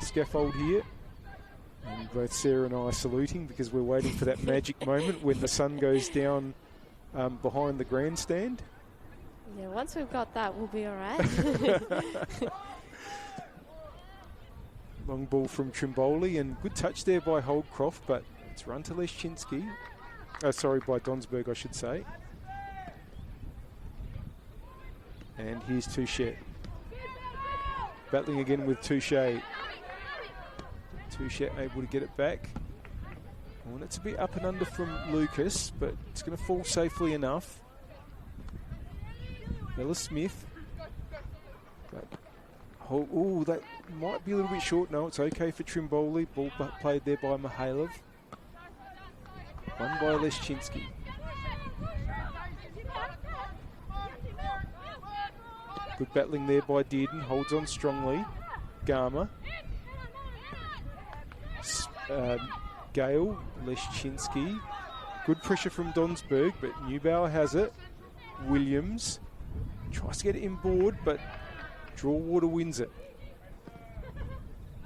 [SPEAKER 2] scaffold here. And both Sarah and I are saluting because we're waiting for that magic moment when the sun goes down behind the grandstand.
[SPEAKER 1] Yeah, once we've got that, we'll be all right.
[SPEAKER 2] Long ball from Trimboli, and good touch there by Holdcroft, but it's run to Leszczynski. Sorry, by Donsberg, I should say. And here's Touche. Battling again with Touche. Touche able to get it back. I want it to be up and under from Lucas, but it's going to fall safely enough. Ella Smith. Oh, that might be a little bit short. No, it's okay for Trimboli. Ball played there by Mihailov. Won by Leszczynski. Good battling there by Dearden. Holds on strongly. Garma. Gale. Leszczynski. Good pressure from Donsberg, but Neubauer has it. Williams tries to get it inboard, but Drawwater wins it.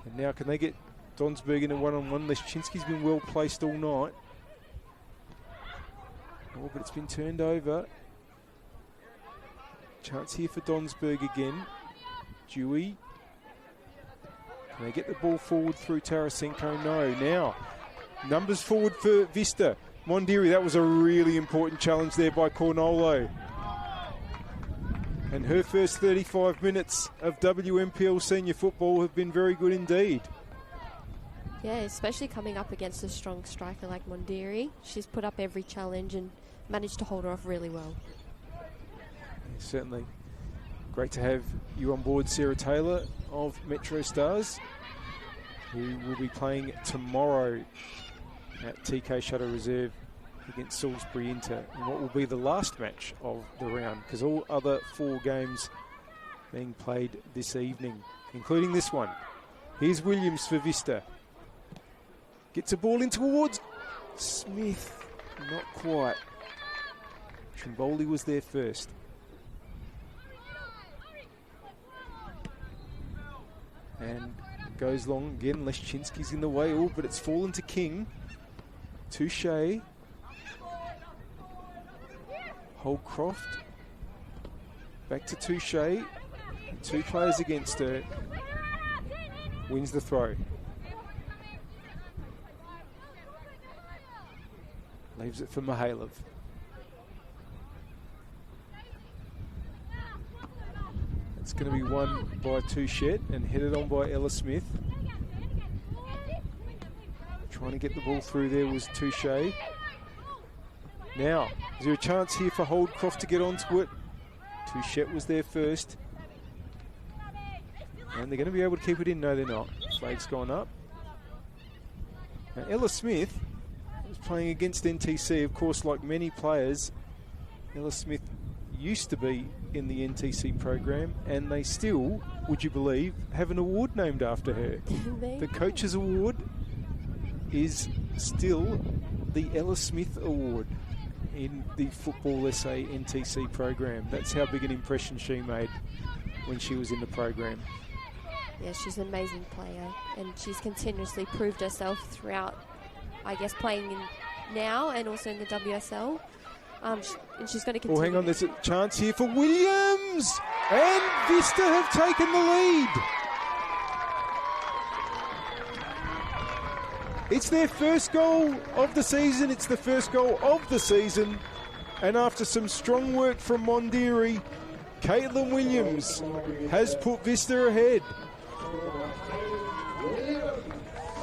[SPEAKER 2] And now can they get Donsberg in a one-on-one? Leszczynski's been well placed all night. Oh, but it's been turned over. Chance here for Donsberg again. Dewey. Can they get the ball forward through Tarasenko? No. Now, numbers forward for Vista. Mondiri, that was a really important challenge there by Cornolo. And her first 35 minutes of WMPL senior football have been very good indeed.
[SPEAKER 1] Yeah, especially coming up against a strong striker like Mondiri. She's put up every challenge and managed to hold her off really well.
[SPEAKER 2] Certainly. Great to have you on board, Sarah Taylor of Metro Stars, who will be playing tomorrow at TK Shutter Reserve against Salisbury Inter in what will be the last match of the round, because all other 4 games being played this evening, including this one. Here's Williams for Vista. Gets a ball in towards Smith. Not quite. Trimboli was there first. And goes long again. Leszczynski's in the way. Oh, but it's fallen to King. Touche. Holdcroft. Back to Touche. 2 players against her. Wins the throw. Leaves it for Mihailov. It's going to be won by Touchette and headed on by Ella Smith. Trying to get the ball through there was Touche. Now, is there a chance here for Holdcroft to get onto it? Touchette was there first. And they're going to be able to keep it in. No, they're not. Flag's gone up. Now, Ella Smith was playing against NTC. Of course, like many players, Ella Smith used to be in the NTC program, and they still, would you believe, have an award named after her. The Coaches Award is still the Ella Smith Award in the Football SA NTC program. That's how big an impression she made when she was in the program.
[SPEAKER 1] Yeah, she's an amazing player, and she's continuously proved herself throughout I guess, playing in now and also in the WSL. And she's going to continue.
[SPEAKER 2] Oh, hang on, there's a chance here for Williams! And Vista have taken the lead. It's their first goal of the season. It's the first goal of the season. And after some strong work from Modbury, Caitlin Williams has put Vista ahead.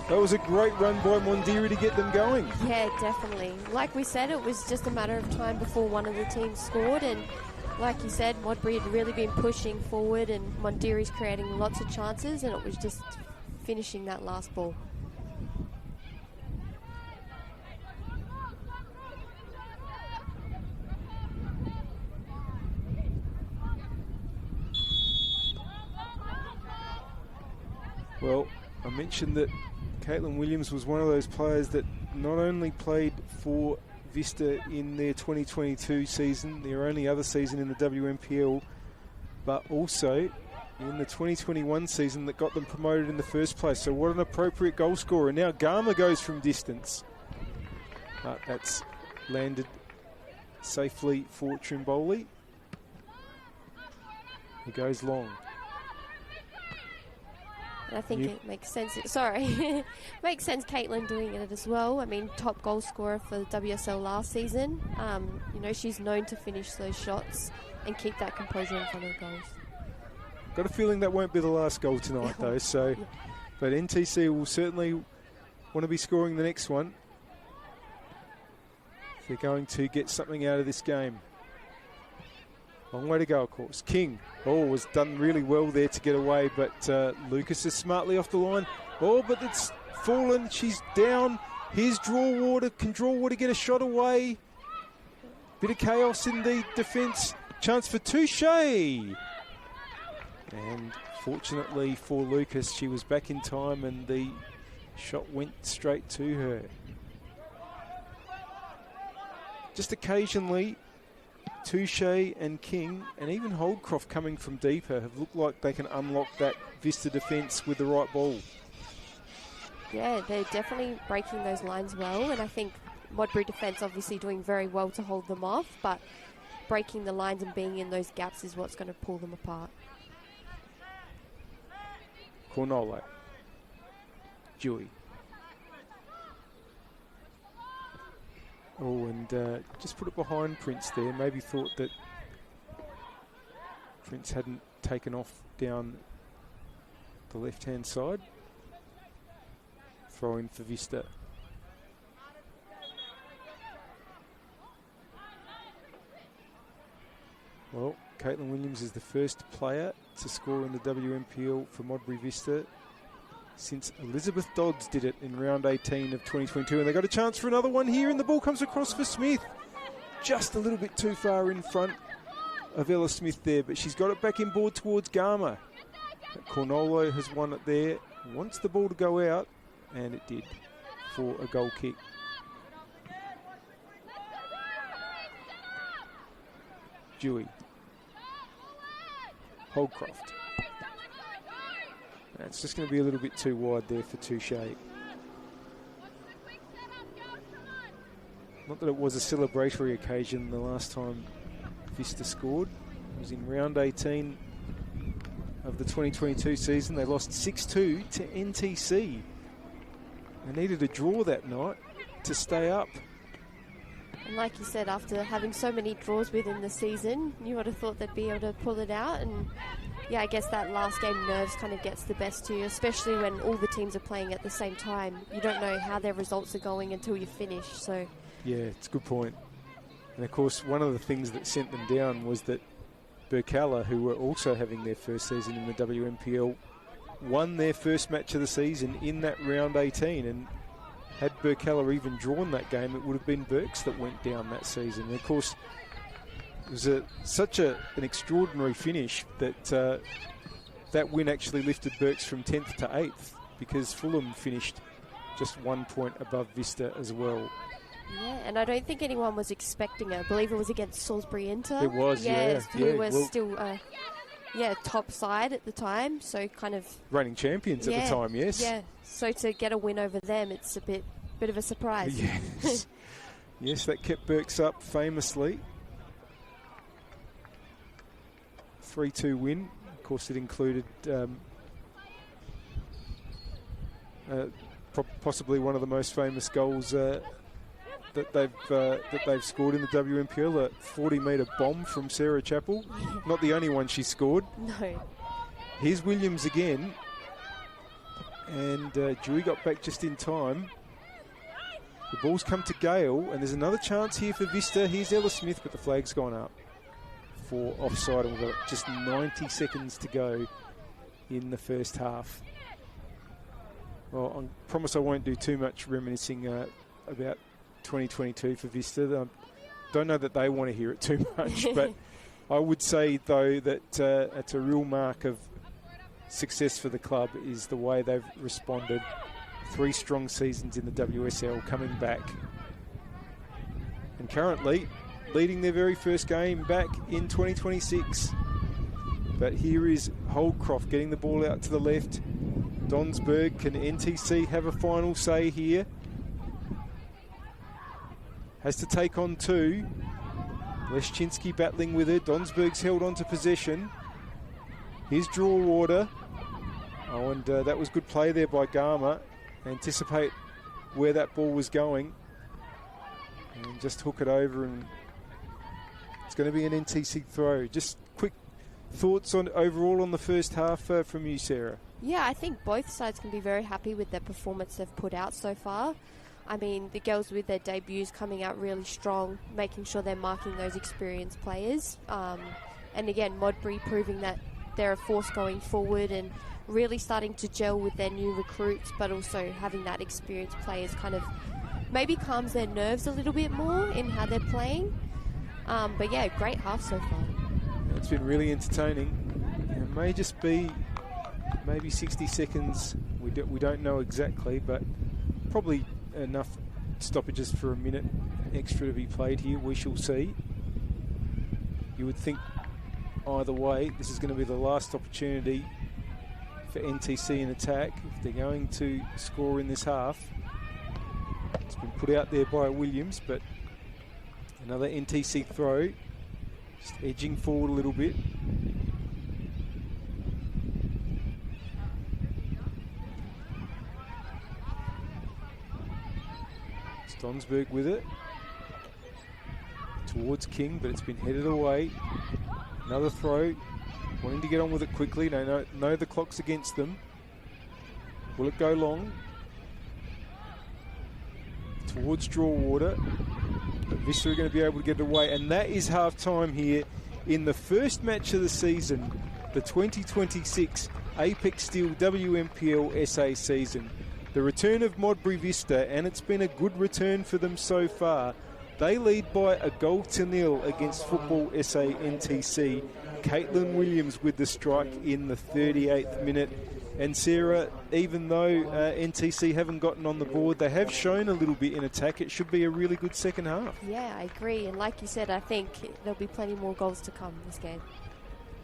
[SPEAKER 2] That was a great run by Modbury to get them going.
[SPEAKER 1] Yeah, definitely. Like we said, it was just a matter of time before one of the teams scored. And like you said, Modbury had really been pushing forward and Modbury's creating lots of chances, and it was just finishing that last ball.
[SPEAKER 2] Well, I mentioned that Caitlin Williams was one of those players that not only played for Vista in their 2022 season, their only other season in the WNPL, but also in the 2021 season that got them promoted in the first place. So what an appropriate goal scorer. Now Garma goes from distance. But that's landed safely for Trimboli. He goes long.
[SPEAKER 1] I think it makes sense. Sorry. Makes sense Caitlin doing it as well. I mean, top goal scorer for the WSL last season. You know, she's known to finish those shots and keep that composure in front of the goals.
[SPEAKER 2] Got a feeling that won't be the last goal tonight, though. So, but NTC will certainly want to be scoring the next one. They're going to get something out of this game. Long way to go, of course. King, was done really well there to get away, but Lucas is smartly off the line. But it's fallen. She's down. Here's Draw Can Draw get a shot away? Bit of chaos in the defence. Chance for Touche. And fortunately for Lucas, she was back in time and the shot went straight to her. Just occasionally, Touche and King and even Holdcroft coming from deeper have looked like they can unlock that Vista defence with the right ball.
[SPEAKER 1] Yeah, they're definitely breaking those lines well, and I think Modbury defence obviously doing very well to hold them off, but breaking the lines and being in those gaps is what's going to pull them apart.
[SPEAKER 2] Cornolo. Dewey. And just put it behind Prince there. Maybe thought that Prince hadn't taken off down the left-hand side. Throw in for Vista. Well, Caitlin Williams is the first player to score in the WNPL for Modbury Vista since Elizabeth Dodds did it in round 18 of 2022. And they got a chance for another one here, and the ball comes across for Smith. Just a little bit too far in front of Ella Smith there, but she's got it back inboard towards Garma. Cornolo has won it there. Wants the ball to go out, and it did for a goal kick. Dewey. Holdcroft. It's just going to be a little bit too wide there for Touche. Not that it was a celebratory occasion the last time Vista scored. It was in round 18 of the 2022 season. They lost 6-2 to NTC. They needed a draw that night to stay up.
[SPEAKER 1] And like you said, after having so many draws within the season, you would have thought they'd be able to pull it out. And yeah, I guess that last game nerves kind of gets the best to you, especially when all the teams are playing at the same time. You don't know how their results are going until you finish. So
[SPEAKER 2] yeah, it's a good point. And of course, one of the things that sent them down was that Burkalla, who were also having their first season in the WNPL, won their first match of the season in that round 18. And had Burkalla even drawn that game, it would have been Burks that went down that season. And of course, it was such an extraordinary finish that that win actually lifted Burks from 10th to 8th, because Fulham finished just 1 point above Vista as well.
[SPEAKER 1] Yeah, and I don't think anyone was expecting it. I believe it was against Salisbury Inter.
[SPEAKER 2] It was, yeah.
[SPEAKER 1] Who were still top side at the time, so kind of
[SPEAKER 2] reigning champions at the time, yes.
[SPEAKER 1] Yeah, so to get a win over them, it's a bit Bit of a surprise.
[SPEAKER 2] Yes. Yes, that kept Berks up famously. 3-2 win. Of course, it included possibly one of the most famous goals that they've scored in the WNPL, a 40-metre bomb from Sarah Chappell. Not the only one she scored.
[SPEAKER 1] No.
[SPEAKER 2] Here's Williams again, and Dewey got back just in time. The ball's come to Gale, and there's another chance here for Vista. Here's Ella Smith, but the flag's gone up for offside, and we've got just 90 seconds to go in the first half. Well, I promise I won't do too much reminiscing about 2022 for Vista. I don't know that they want to hear it too much, but I would say, though, that it's a real mark of success for the club is the way they've responded. 3 strong seasons in the WSL coming back. And currently leading their very first game back in 2026. But here is Holdcroft getting the ball out to the left. Donsberg, can NTC have a final say here? Has to take on 2. Leschinski battling with it. Donsberg's held on to possession. Here's draw water. Oh, and that was good play there by Garma. Anticipate where that ball was going. And just hook it over, and it's going to be an NTC throw. Just quick thoughts on overall on the first half from you, Sarah.
[SPEAKER 1] Yeah, I think both sides can be very happy with their performance they've put out so far. I mean, the girls with their debuts coming out really strong, making sure they're marking those experienced players. And again, Modbury proving that they're a force going forward and really starting to gel with their new recruits, but also having that experienced players kind of maybe calms their nerves a little bit more in how they're playing. But yeah, great half so far.
[SPEAKER 2] It's been really entertaining. It may just be maybe 60 seconds. We don't know exactly, but probably enough stoppages for a minute extra to be played here. We shall see. You would think either way, this is going to be the last opportunity for NTC in attack if they're going to score in this half. It's been put out there by Williams, but another NTC throw, just edging forward a little bit. Stonsberg with it towards King, but it's been headed away. Another throw, wanting to get on with it quickly. They know the clock's against them. Will it go long? Towards draw water. But Vista are going to be able to get it away, and that is half time here in the first match of the season, the 2026 Apex Steel WNPLSA season. The return of Modbury Vista, and it's been a good return for them so far. They lead by a 0 against Football SA NTC. Caitlin Williams with the strike in the 38th minute. And Sarah, even though NTC haven't gotten on the board, they have shown a little bit in attack. It should be a really good second half. Yeah,
[SPEAKER 1] I agree. And like you said, I think there'll be plenty more goals to come this game.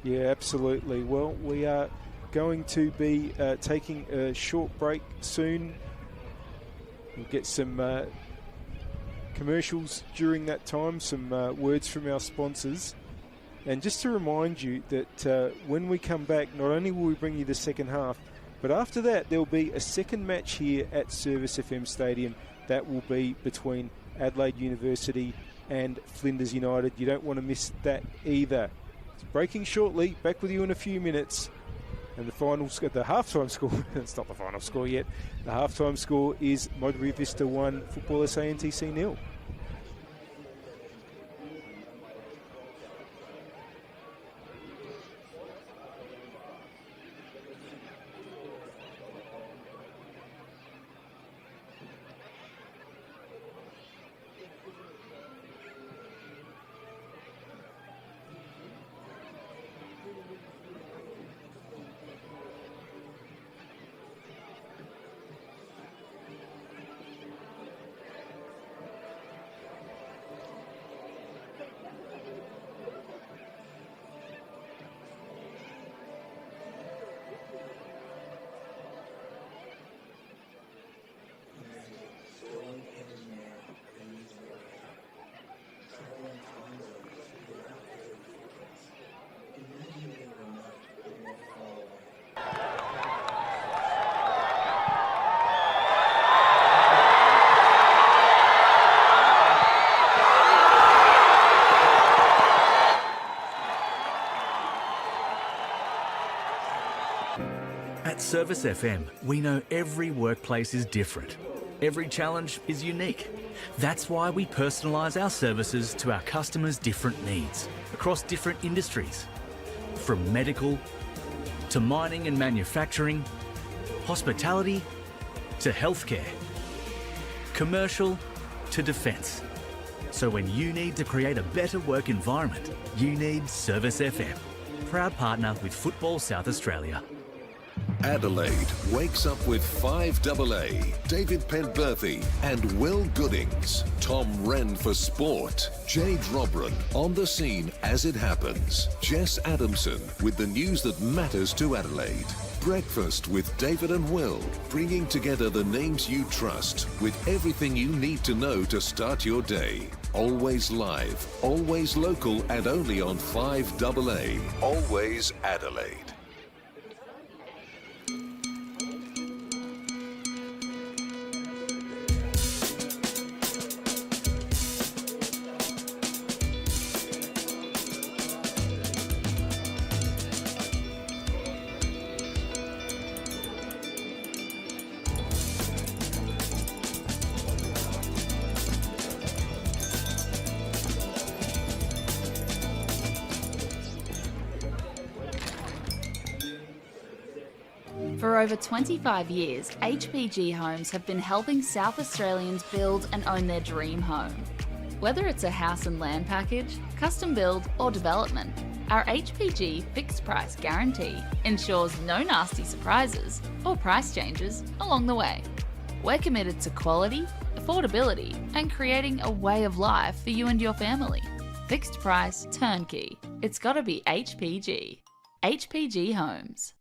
[SPEAKER 2] Yeah, absolutely. Well, we are going to be taking a short break soon. We'll get some commercials during that time, some words from our sponsors. And just to remind you that when we come back, not only will we bring you the second half, but after that there'll be a second match here at Service FM Stadium. That will be between Adelaide University and Flinders United. You don't want to miss that either. It's breaking shortly. Back with you in a few minutes. And the halftime score, it's not the final score yet. The halftime score is Modbury Vista 1, Football SA NTC 0.
[SPEAKER 3] Service FM, we know every workplace is different. Every challenge is unique. That's why we personalise our services to our customers' different needs across different industries. From medical to mining and manufacturing, hospitality to healthcare, commercial to defence. So when you need to create a better work environment, you need Service FM. Proud partner with Football South Australia.
[SPEAKER 4] Adelaide wakes up with 5AA, David Penberthy and Will Goodings. Tom Wren for sport. Jade Robran on the scene as it happens. Jess Adamson with the news that matters to Adelaide. Breakfast with David and Will, bringing together the names you trust with everything you need to know to start your day. Always live, always local, and only on 5AA. Always Adelaide.
[SPEAKER 5] For over 25 years, HPG Homes have been helping South Australians build and own their dream home. Whether it's a house and land package, custom build or development, our HPG fixed price guarantee ensures no nasty surprises or price changes along the way. We're committed to quality, affordability and creating a way of life for you and your family. Fixed price turnkey. It's gotta be HPG. HPG Homes.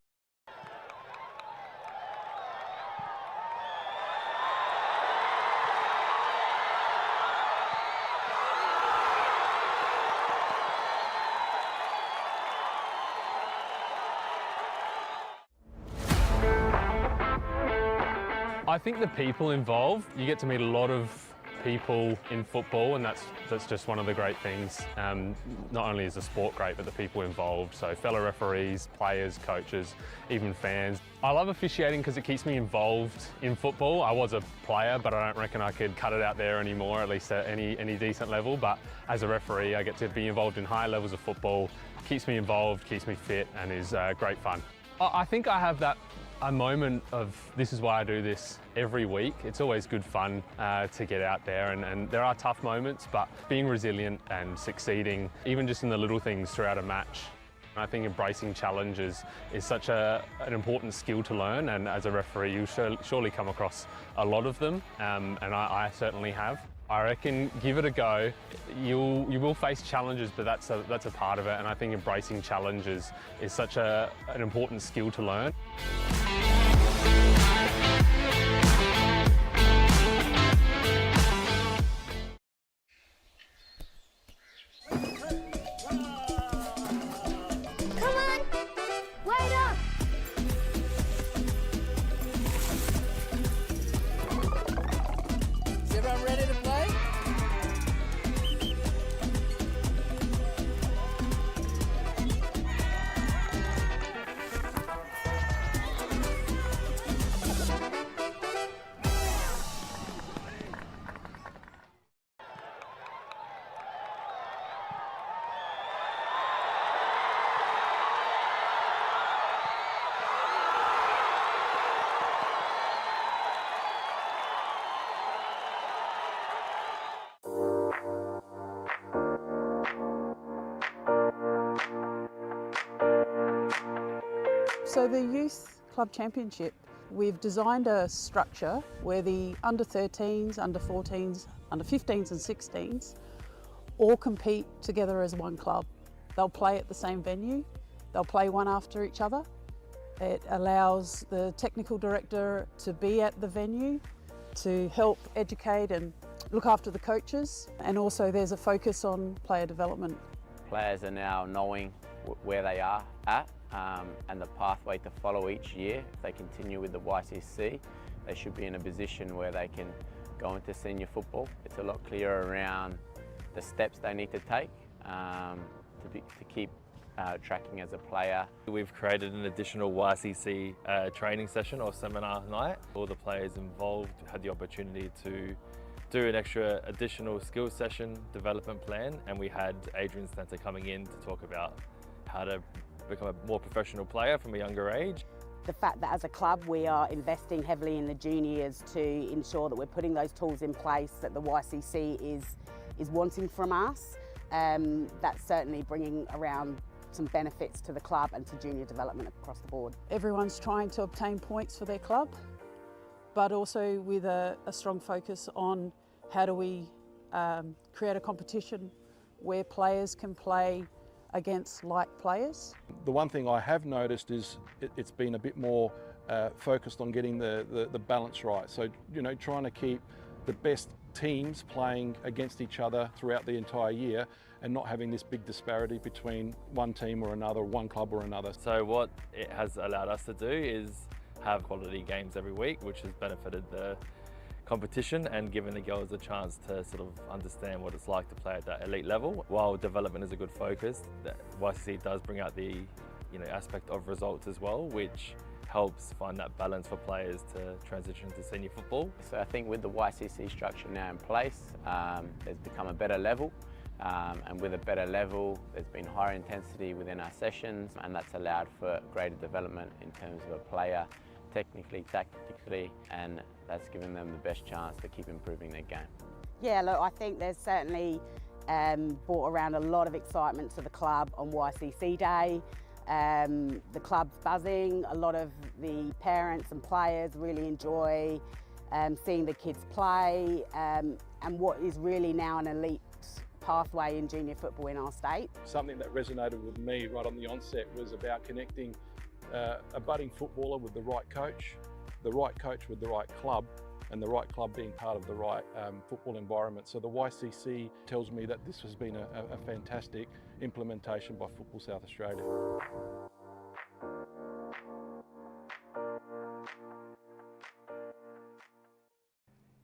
[SPEAKER 6] I think the people involved, you get to meet a lot of people in football, and that's just one of the great things. Not only is the sport great, but the people involved. So fellow referees, players, coaches, even fans. I love officiating because it keeps me involved in football. I was a player, but I don't reckon I could cut it out there anymore, at least at any decent level. But as a referee, I get to be involved in higher levels of football. Keeps me involved, keeps me fit, and is great fun. I think I have a moment of this is why I do this every week. It's always good fun to get out there, and there are tough moments, but being resilient and succeeding, even just in the little things throughout a match. I think embracing challenges is such an important skill to learn, and as a referee you surely come across a lot of them, and I certainly have. I reckon give it a go. You will face challenges, but that's a part of it, and I think embracing challenges is such an important skill to learn.
[SPEAKER 7] So the Youth Club Championship, we've designed a structure where the under 13s, under 14s, under 15s and 16s all compete together as one club. They'll play at the same venue, they'll play one after each other. It allows the technical director to be at the venue to help educate and look after the coaches, and also there's a focus on player development.
[SPEAKER 8] Players are now knowing where they are at and the pathway to follow each year. If they continue with the YCC, they should be in a position where they can go into senior football. It's a lot clearer around the steps they need to take to keep tracking as a player.
[SPEAKER 9] We've created an additional YCC training session or seminar night. All the players involved had the opportunity to do an extra additional skills session development plan, and we had Adrian Stanter coming in to talk about how to become a more professional player from a younger age.
[SPEAKER 10] The fact that as a club we are investing heavily in the juniors to ensure that we're putting those tools in place that the YCC is wanting from us, that's certainly bringing around some benefits to the club and to junior development across the board.
[SPEAKER 7] Everyone's trying to obtain points for their club, but also with a strong focus on how do we create a competition where players can play against like players.
[SPEAKER 11] The one thing I have noticed is it's been a bit more focused on getting the balance right. So, you know, trying to keep the best teams playing against each other throughout the entire year and not having this big disparity between one team or another, one club or another.
[SPEAKER 9] So what it has allowed us to do is have quality games every week, which has benefited the competition and given the girls a chance to sort of understand what it's like to play at that elite level. While development is a good focus, the YCC does bring out the aspect of results as well, which helps find that balance for players to transition to senior football.
[SPEAKER 8] So I think with the YCC structure now in place, there's become a better level, and with a better level there's been higher intensity within our sessions, and that's allowed for greater development in terms of a player technically, tactically, and that's given them the best chance to keep improving their game.
[SPEAKER 10] Yeah, look, I think there's certainly brought around a lot of excitement to the club on YCC Day. The club's buzzing, a lot of the parents and players really enjoy seeing the kids play, and what is really now an elite pathway in junior football in our state.
[SPEAKER 11] Something that resonated with me right on the onset was about connecting a budding footballer with the right coach with the right club, and the right club being part of the right football environment. So the YCC tells me that this has been a fantastic implementation by Football South Australia.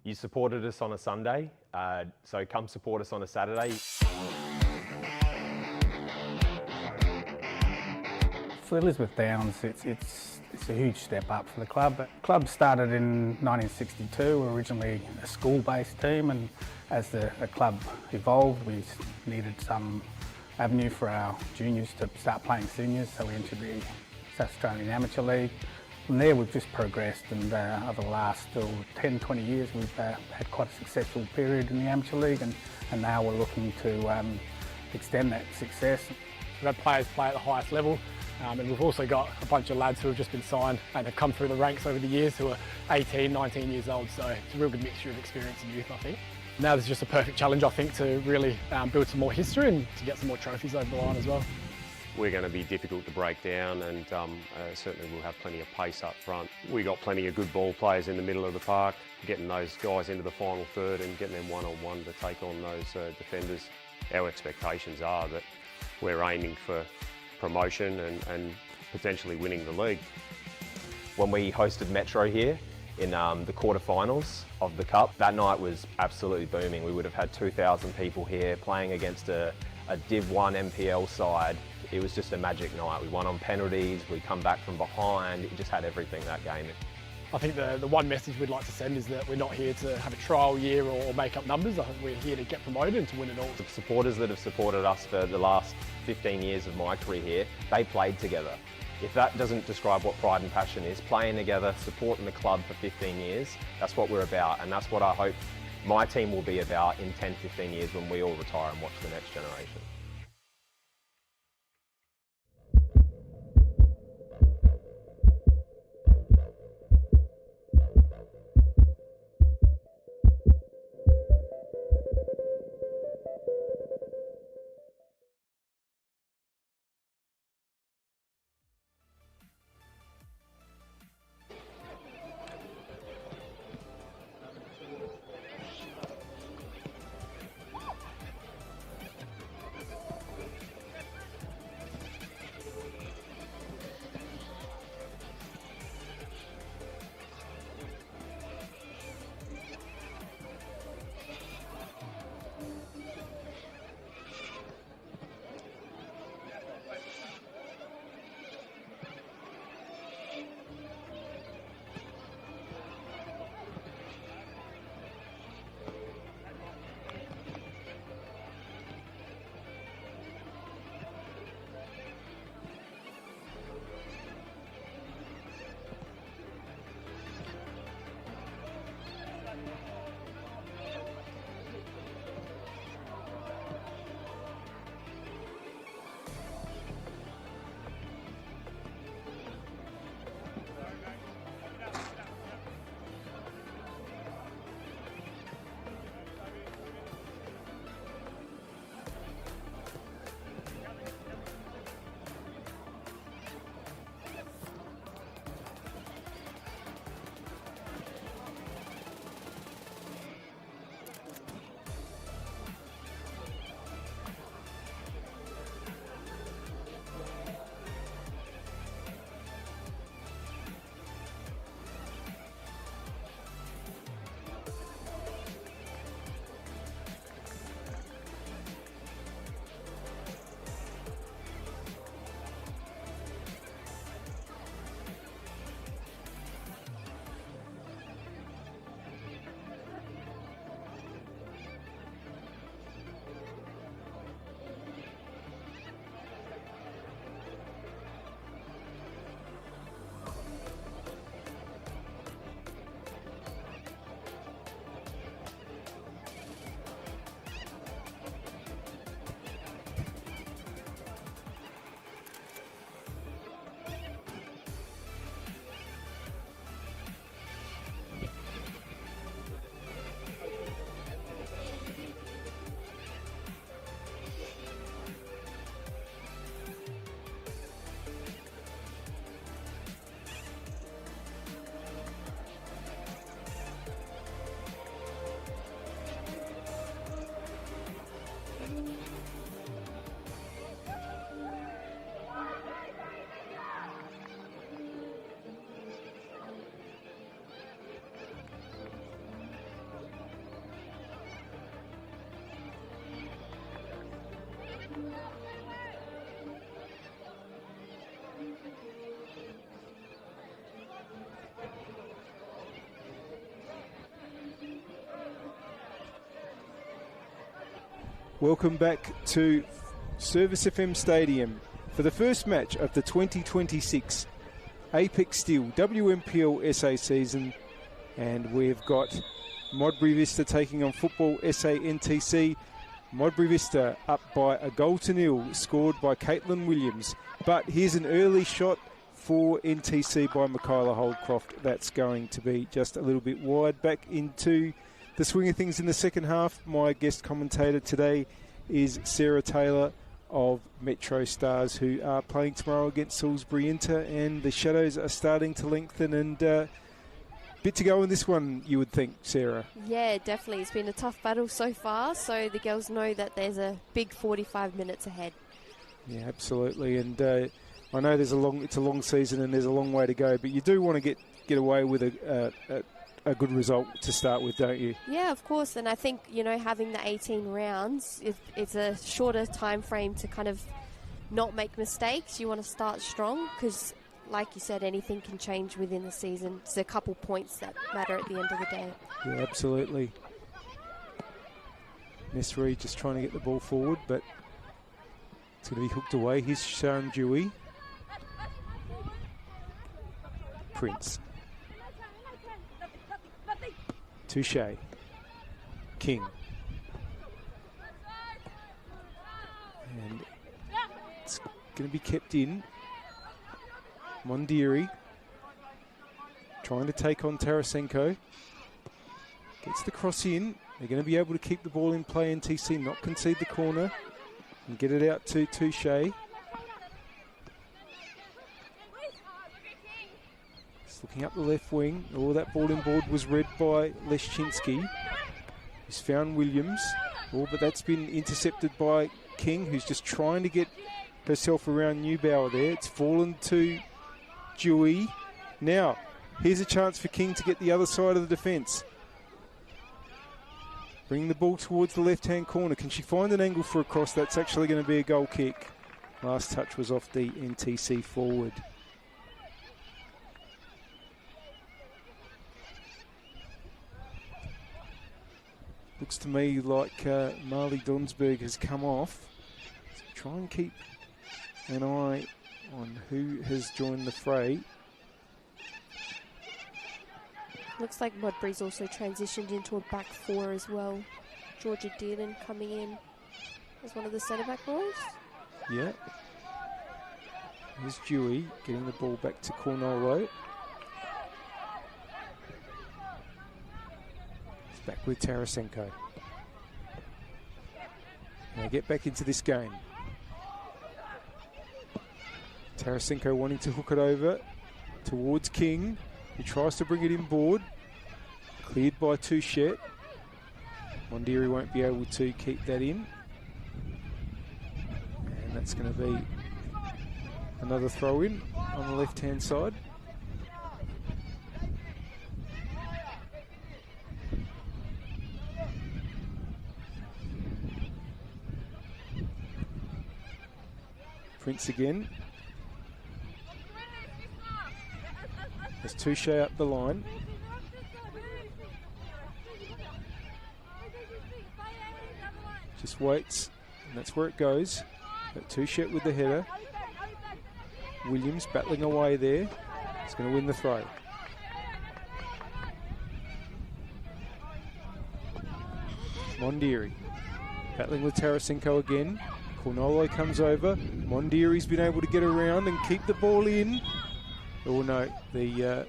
[SPEAKER 12] You supported us on a Sunday, so come support us on a Saturday.
[SPEAKER 13] For Elizabeth Downs, it's a huge step up for the club. The club started in 1962, originally a school-based team, and as the club evolved, we needed some avenue for our juniors to start playing seniors, so we entered the South Australian Amateur League. From there we've just progressed, and over the last 10, 20 years we've had quite a successful period in the Amateur League, and now we're looking to extend that success.
[SPEAKER 14] We've had players play at the highest level, and we've also got a bunch of lads who have just been signed and have come through the ranks over the years who are 18, 19 years old, so it's a real good mixture of experience and youth, I think. Now there's just a perfect challenge, I think, to really build some more history and to get some more trophies over the line as well.
[SPEAKER 12] We're going to be difficult to break down, and certainly we'll have plenty of pace up front. We got plenty of good ball players in the middle of the park, getting those guys into the final third and getting them one-on-one to take on those defenders. Our expectations are that we're aiming for promotion and potentially winning the league.
[SPEAKER 15] When we hosted Metro here in the quarterfinals of the Cup, that night was absolutely booming. We would have had 2,000 people here playing against a Div 1 NPL side. It was just a magic night. We won on penalties, we come back from behind, it just had everything that game.
[SPEAKER 14] I think the one message we'd like to send is that we're not here to have a trial year or make up numbers. I think we're here to get promoted and to win it all.
[SPEAKER 15] The supporters that have supported us for the last 15 years of my career here, they played together. If that doesn't describe what pride and passion is, playing together, supporting the club for 15 years, that's what we're about, and that's what I hope my team will be about in 10, 15 years when we all retire and watch the next generation.
[SPEAKER 2] Welcome back to Service FM Stadium for the first match of the 2026 Apex Steel WNPLSA season, and we've got Modbury Vista taking on Football SA NTC. Modbury Vista up by a 0-0, scored by Caitlin Williams. But here's an early shot for NTC by Michaela Holdcroft. That's going to be just a little bit wide. Back into the swing of things in the second half. My guest commentator today is Sarah Taylor of Metro Stars, who are playing tomorrow against Salisbury Inter, and the shadows are starting to lengthen, and bit to go in this one, you would think, Sarah.
[SPEAKER 1] Yeah, definitely. It's been a tough battle so far, so the girls know that there's a big 45 minutes ahead.
[SPEAKER 2] Yeah, absolutely. And I know it's a long season and there's a long way to go, but you do want to get away with a good result to start with, don't you?
[SPEAKER 1] Yeah, of course. And I think, having the 18 rounds, it's a shorter time frame to kind of not make mistakes. You want to start strong because, like you said, anything can change within the season. It's a couple points that matter at the end of the day.
[SPEAKER 2] Yeah, absolutely. Nesri just trying to get the ball forward, but it's going to be hooked away. Here's Sharon Dewey. Prince. Touche. King. And it's going to be kept in. Mondiri trying to take on Tarasenko. Gets the cross in. They're going to be able to keep the ball in play, NTC, not concede the corner, and get it out to Touche. Just looking up the left wing. Oh, that ball in board was read by Leszczynski. He's found Williams. Oh, but that's been intercepted by King, who's just trying to get herself around Neubauer there. It's fallen to Dewey. Now, here's a chance for King to get the other side of the defence. Bringing the ball towards the left-hand corner. Can she find an angle for a cross? That's actually going to be a goal kick. Last touch was off the NTC forward. Looks to me like Marley Donsberg has come off. So try and keep an eye on who has joined the fray.
[SPEAKER 1] Looks like Modbury's also transitioned into a back four as well. Georgia Dearden coming in as one of the centre-back roles.
[SPEAKER 2] Yeah. Here's Dewey getting the ball back to Cornolo. It's back with Tarasenko. Now get back into this game. Tarasenko wanting to hook it over towards King, who tries to bring it inboard. Cleared by Touchette. Mondiri won't be able to keep that in. And that's going to be another throw in on the left-hand side. Prince again. There's Touche up the line. Just waits, and that's where it goes. Got Touchette with the header. Williams battling away there. He's going to win the throw. Mondiri battling with Tarasenko again. Cornolo comes over. Mondiri's been able to get around and keep the ball in. Oh no, the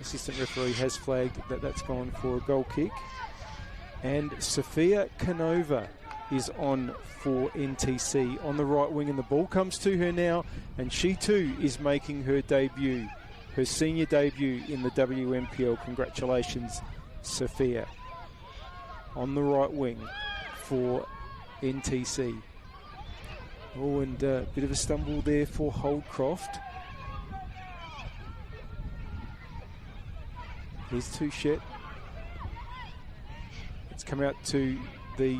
[SPEAKER 2] assistant referee has flagged that that's gone for a goal kick. And Sophia Canova is on for NTC on the right wing, and the ball comes to her now, and she too is making her debut, her senior debut in the WNPL. Congratulations, Sophia. On the right wing for NTC. Oh, and a bit of a stumble there for Holdcroft. Here's Touchette. It's come out to the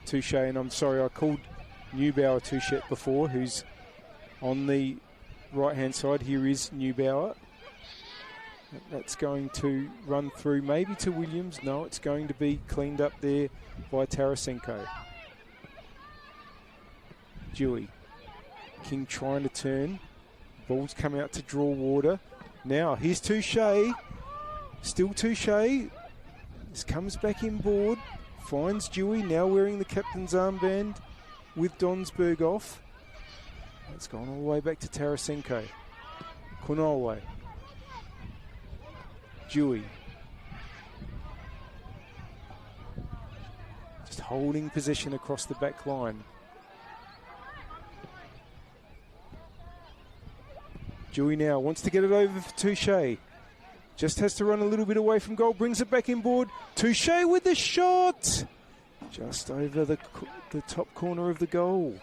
[SPEAKER 2] Touche, and I'm sorry, I called Neubauer Touchette before, who's on the right-hand side. Here is Neubauer. That's going to run through maybe to Williams. No, it's going to be cleaned up there by Tarasenko. Dewey. King trying to turn. Ball's come out to draw water. Now, here's Touche. Still Touche. This comes back inboard. Finds Dewey, now wearing the captain's armband with Donsberg off. It's gone all the way back to Tarasenko. Kunalwe. Dewey. Just holding possession across the back line. Dewey now wants to get it over for Touche. Just has to run a little bit away from goal. Brings it back inboard. Touche with the shot. Just over the top corner of the goal.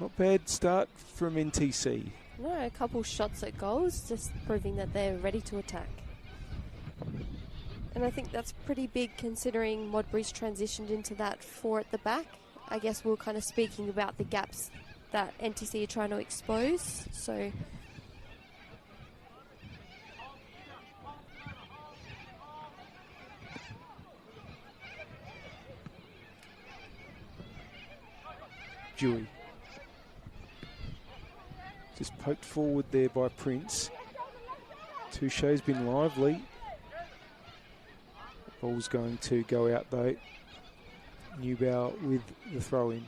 [SPEAKER 2] Not bad start from NTC.
[SPEAKER 1] No, a couple shots at goals, just proving that they're ready to attack. And I think that's pretty big considering Modbury's transitioned into that 4 at the back. I guess we're kind of speaking about the gaps that NTC are trying to expose. So
[SPEAKER 2] Dewey. Just poked forward there by Prince. Touche's been lively. Ball's going to go out though. Newbow with the throw in.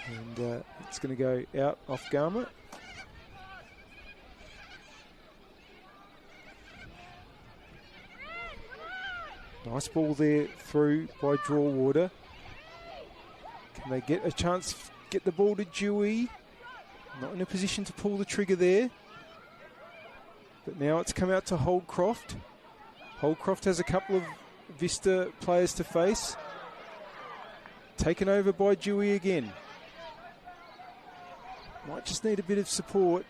[SPEAKER 2] And it's going to go out off Garma. Nice ball there through by Draw-Water. Can they get a chance, get the ball to Dewey? Not in a position to pull the trigger there. But now it's come out to Holdcroft. Holdcroft has a couple of Vista players to face. Taken over by Dewey again. Might just need a bit of support.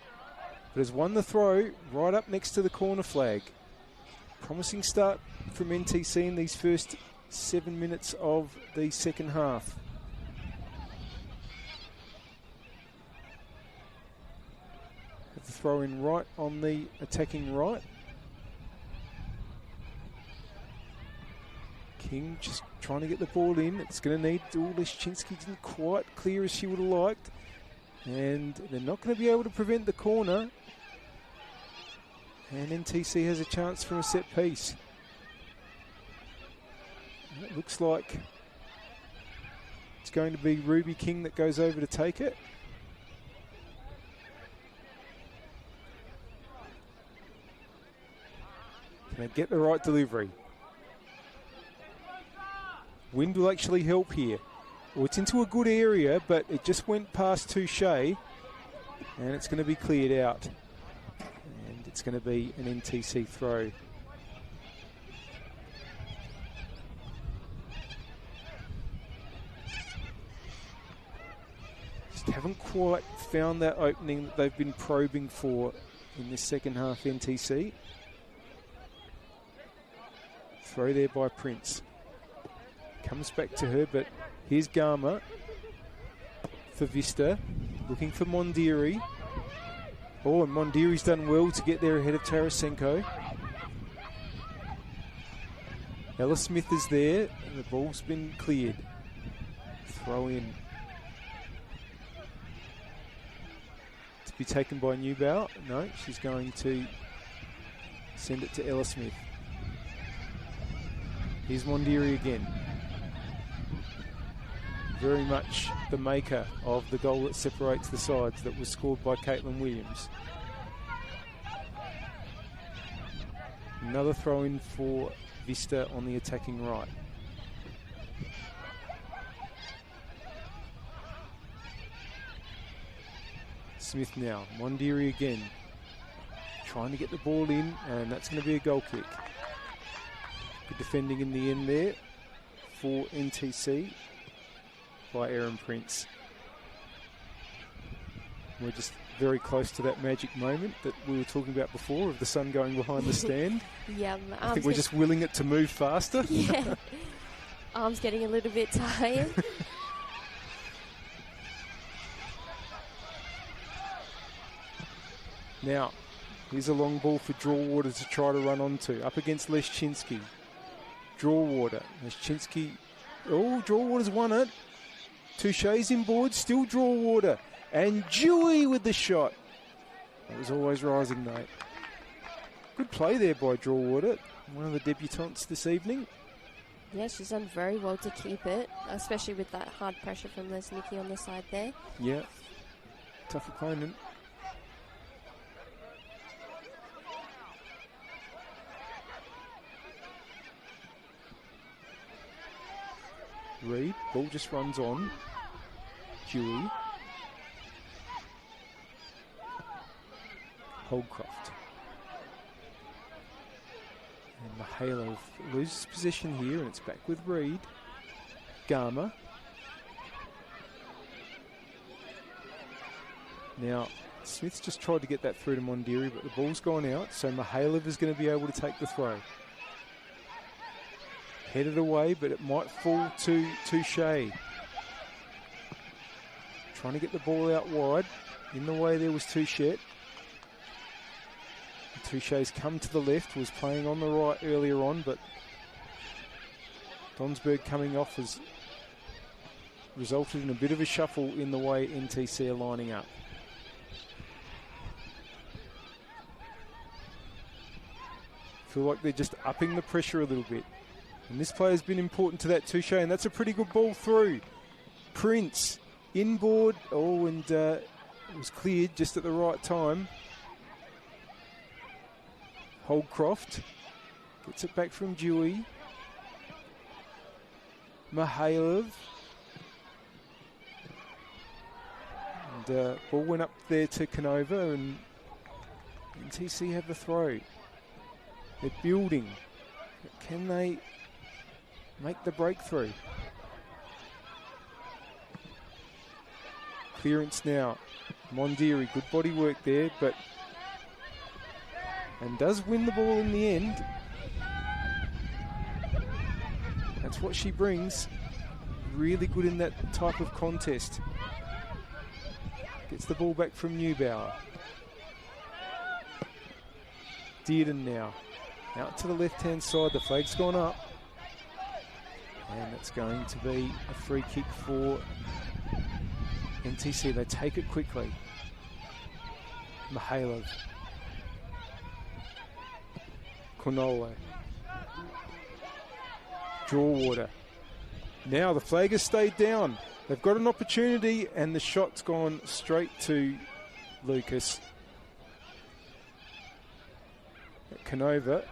[SPEAKER 2] But has won the throw right up next to the corner flag. Promising start from NTC in these first 7 minutes of the second half. Have the throw in right on the attacking right. King just trying to get the ball in. It's going to need Leszczynski didn't quite clear as she would have liked. And they're not going to be able to prevent the corner. And NTC has a chance from a set piece. It looks like it's going to be Ruby King that goes over to take it. Can they get the right delivery? Wind will actually help here. Well, it's into a good area, but it just went past Touche, and it's going to be cleared out. And it's going to be an NTC throw. Just haven't quite found that opening that they've been probing for in this second half, NTC. Throw there by Prince. Comes back to her, but here's Garma for Vista, looking for Mondiri. Oh, and Mondiri's done well to get there ahead of Tarasenko. Ella Smith is there, and the ball's been cleared. Throw in. To be taken by Newbow. No, she's going to send it to Ella Smith. Here's Mondiri again. Very much the maker of the goal that separates the sides that was scored by Caitlin Williams. Another throw in for Vista on the attacking right. Smith now, Mondiri again. Trying to get the ball in, and that's going to be a goal kick. Good defending in the end there for NTC. By Erin Prince. We're just very close to that magic moment that we were talking about before of the sun going behind the stand.
[SPEAKER 1] Yeah,
[SPEAKER 2] I think we're just willing it to move faster.
[SPEAKER 1] Yeah. Arm's getting a little bit tired.
[SPEAKER 2] Now, here's a long ball for Draw-Water to try to run onto. Up against Leszczynski. Draw-Water. Leszczynski. Oh, Draw-Water's won it. Touche's inboard. Still Draw-Water. And Dewey with the shot. It was always rising, mate. Good play there by Draw-Water. One of the debutantes this evening.
[SPEAKER 1] Yeah, she's done very well to keep it, especially with that hard pressure from Leszczynski on the side there.
[SPEAKER 2] Yeah. Tough opponent. Reed, ball just runs on. Dewey. Holdcroft. And Mihailov loses position here, and it's back with Reed. Garma. Now, Smith's just tried to get that through to Mondiri, but the ball's gone out, so Mihailov is going to be able to take the throw. Headed away, but it might fall to Touche. Trying to get the ball out wide. In the way there was Touche. Touche's come to the left, was playing on the right earlier on, but Donsberg coming off has resulted in a bit of a shuffle in the way NTC are lining up. Feel like they're just upping the pressure a little bit. And this player's been important to that Touche, and that's a pretty good ball through. Prince, inboard, and it was cleared just at the right time. Holdcroft gets it back from Dewey. Mihailov. And ball went up there to Canova, and NTC have the throw. They're building. Can they make the breakthrough? Clearance now. Mondiri, good body work there, and does win the ball in the end. That's what she brings. Really good in that type of contest. Gets the ball back from Neubauer. Dearden now. Out to the left-hand side. The flag's gone up. And it's going to be a free kick for NTC. They take it quickly. Mihailov. Cornola. Draw-Water. Now the flag has stayed down. They've got an opportunity, and the shot's gone straight to Lucas. Canova,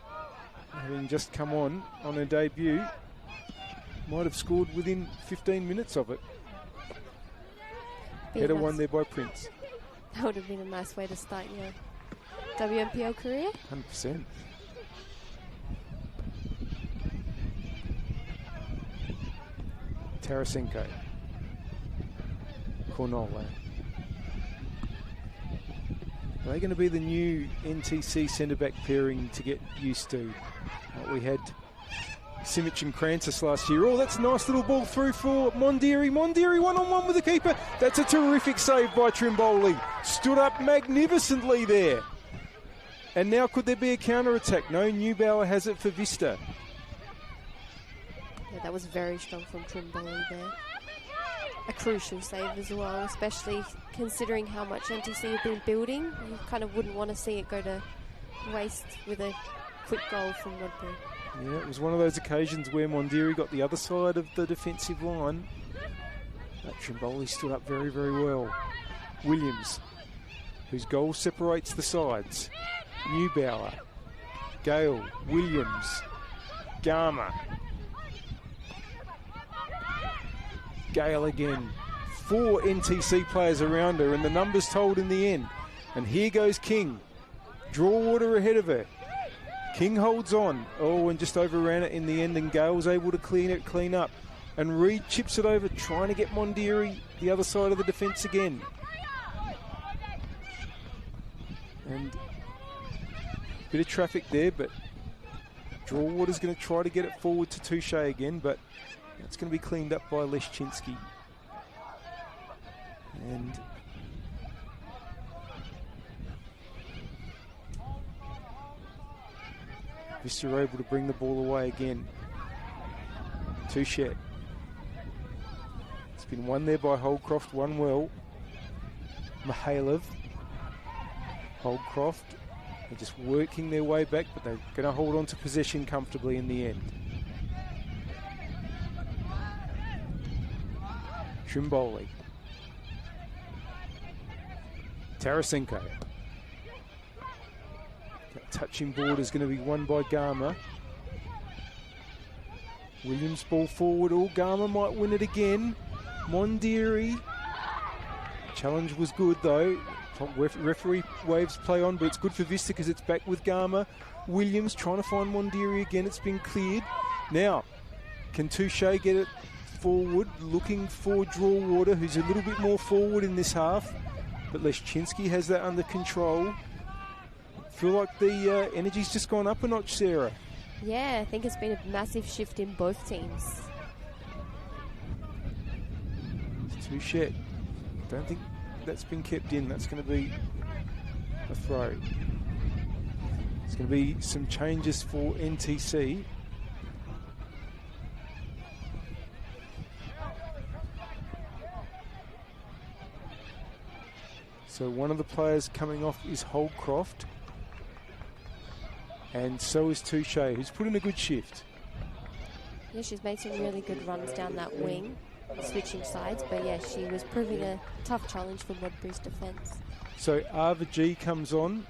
[SPEAKER 2] having just come on her debut, might have scored within 15 minutes of it. Header won there by Prince.
[SPEAKER 1] That would have been a nice way to start your WNPL career.
[SPEAKER 2] 100%. Tarasenko. Cornola. Are they going to be the new NTC centre-back pairing to get used to? What we had Simic and Krancis last year. Oh, that's a nice little ball through for Mondiri. Mondiri one-on-one with the keeper. That's a terrific save by Trimboli. Stood up magnificently there. And now could there be a counter-attack? No, Neubauer has it for Vista.
[SPEAKER 1] Yeah, that was very strong from Trimboli there. A crucial save as well, especially considering how much NTC have been building. You kind of wouldn't want to see it go to waste with a quick goal from Modbury.
[SPEAKER 2] Yeah, it was one of those occasions where Mondiri got the other side of the defensive line. But Trimboli stood up very, very well. Williams, whose goal separates the sides. Neubauer, Gale, Williams, Garma. Gale again. 4 NTC players around her, and the numbers told in the end. And here goes King. Draw-Water ahead of her. King holds on. Oh, and just overran it in the end, and Gale's able to clean up. And Reed chips it over, trying to get Mondiri the other side of the defence again. And a bit of traffic there, but Draw-Water's going to try to get it forward to Touche again, but That's going to be cleaned up by Leszczynski. And Vista are able to bring the ball away again. Touche. It's been won there by Holdcroft, won well. Mihailev. Holdcroft. They're just working their way back, but they're going to hold on to possession comfortably in the end. Trimboli. Tarasenko. That touching board is going to be won by Gama. Williams ball forward. Oh, Gama might win it again. Mondiri. Challenge was good though. Referee waves play on, but it's good for Vista because it's back with Gama. Williams trying to find Mondiri again. It's been cleared. Now, can Touche get it forward? Looking for Draw-Water, who's a little bit more forward in this half. But Leszczynski has that under control. Feel like the energy's just gone up a notch, Sarah.
[SPEAKER 1] Yeah, I think it's been a massive shift in both teams.
[SPEAKER 2] Touche. Don't think that's been kept in. That's going to be a throw. There's going to be some changes for NTC. So one of the players coming off is Holdcroft. And so is Touche, who's put in a good shift.
[SPEAKER 1] Yeah, she's made some really good runs down that wing, switching sides. But yeah, she was proving a tough challenge for Modbury's defence.
[SPEAKER 2] So Ava G comes on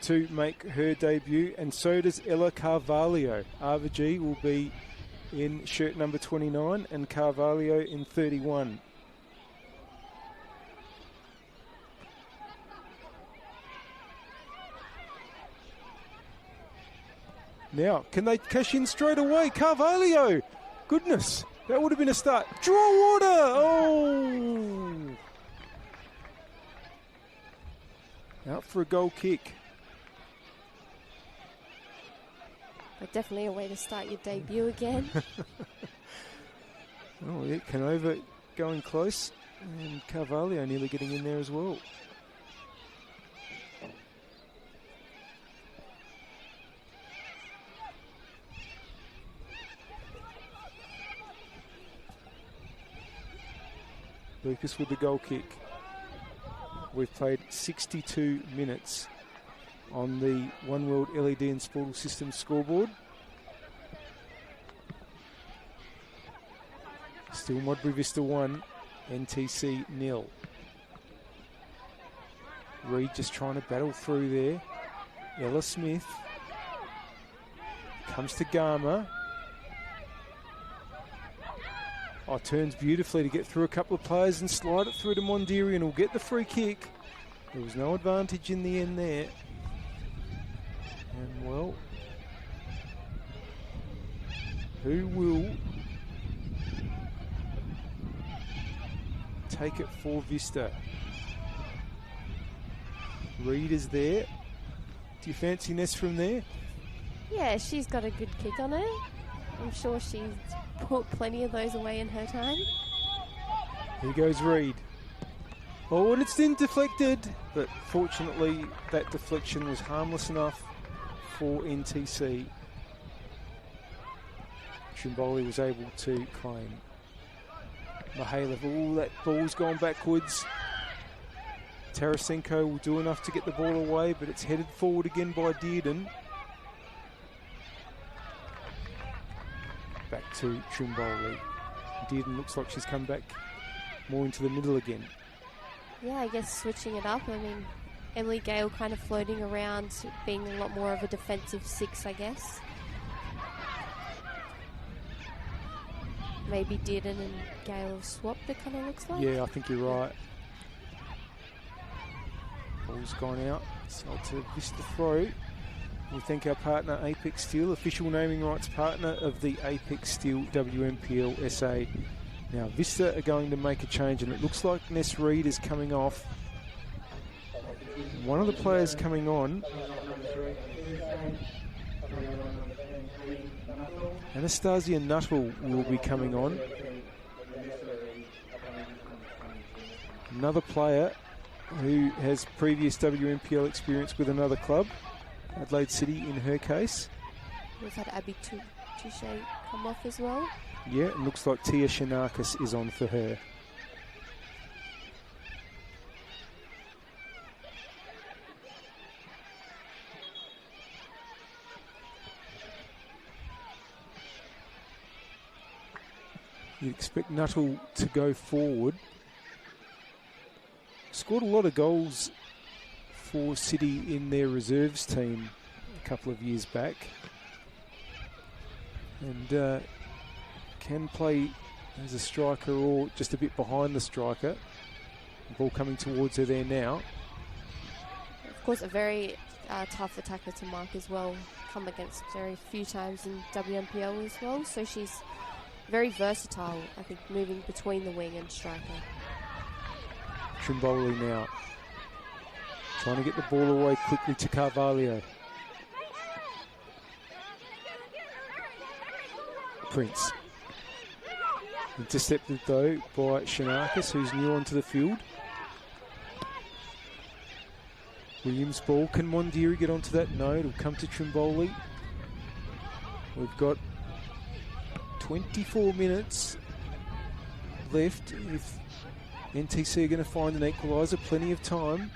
[SPEAKER 2] to make her debut, and so does Ella Carvalho. Ava G will be in shirt number 29 and Carvalho in 31. Now, can they cash in straight away? Carvalho! Goodness, that would have been a start. Draw-Water! Oh! Out for a goal kick.
[SPEAKER 1] But definitely a way to start your debut again.
[SPEAKER 2] Oh, yeah, Canova going close, and Carvalho nearly getting in there as well. Lucas with the goal kick. We've played 62 minutes on the One World LED and Sportal Systems scoreboard. Still Modbury Vista 1, NTC 0. Reed just trying to battle through there. Ella Smith comes to Gama. Oh, turns beautifully to get through a couple of players and slide it through to Mondiri, and will get the free kick. There was no advantage in the end there. And well, who will take it for Vista? Reed is there. Do you fancy Ness from there?
[SPEAKER 1] Yeah, she's got a good kick on her. I'm sure she's put plenty of those away in her time.
[SPEAKER 2] Here goes Reed. Oh, and it's then deflected, but fortunately that deflection was harmless enough for NTC. Trimboli was able to claim. Mihailev, oh, that ball's gone backwards. Tarasenko will do enough to get the ball away, but it's headed forward again by Dearden. Back to Trimboli. Dearden looks like she's come back more into the middle again.
[SPEAKER 1] Yeah, I guess switching it up. I mean, Emily Gale kind of floating around, being a lot more of a defensive six, I guess. Maybe Dearden and Gale have swapped, it kind of looks like.
[SPEAKER 2] Yeah, I think you're right. Ball's gone out. So it's a Vista throw. We thank our partner Apex Steel, official naming rights partner of the Apex Steel WNPLSA. Now Vista are going to make a change, and it looks like Ness Reed is coming off. One of the players coming on Anastasia Nuttall will be coming on. Another player who has previous WNPL experience with another club, Adelaide City in her case.
[SPEAKER 1] We've had Abby Touche come off as well.
[SPEAKER 2] Yeah, it looks like Tia Shanakis is on for her. You'd expect Nuttall to go forward. Scored a lot of goals for City in their reserves team a couple of years back. And can play as a striker or just a bit behind the striker. The ball coming towards her there now.
[SPEAKER 1] Of course, a very tough attacker to mark as well. Come against very few times in WNPL as well. So she's very versatile, I think, moving between the wing and striker.
[SPEAKER 2] Trimboli now trying to get the ball away quickly to Carvalho. Prince. Intercepted though by Shanakis, who's new onto the field. Williams ball. Can Mondiri get onto that? No, it'll come to Trimboli. We've got 24 minutes left. If NTC are going to find an equaliser, plenty of time.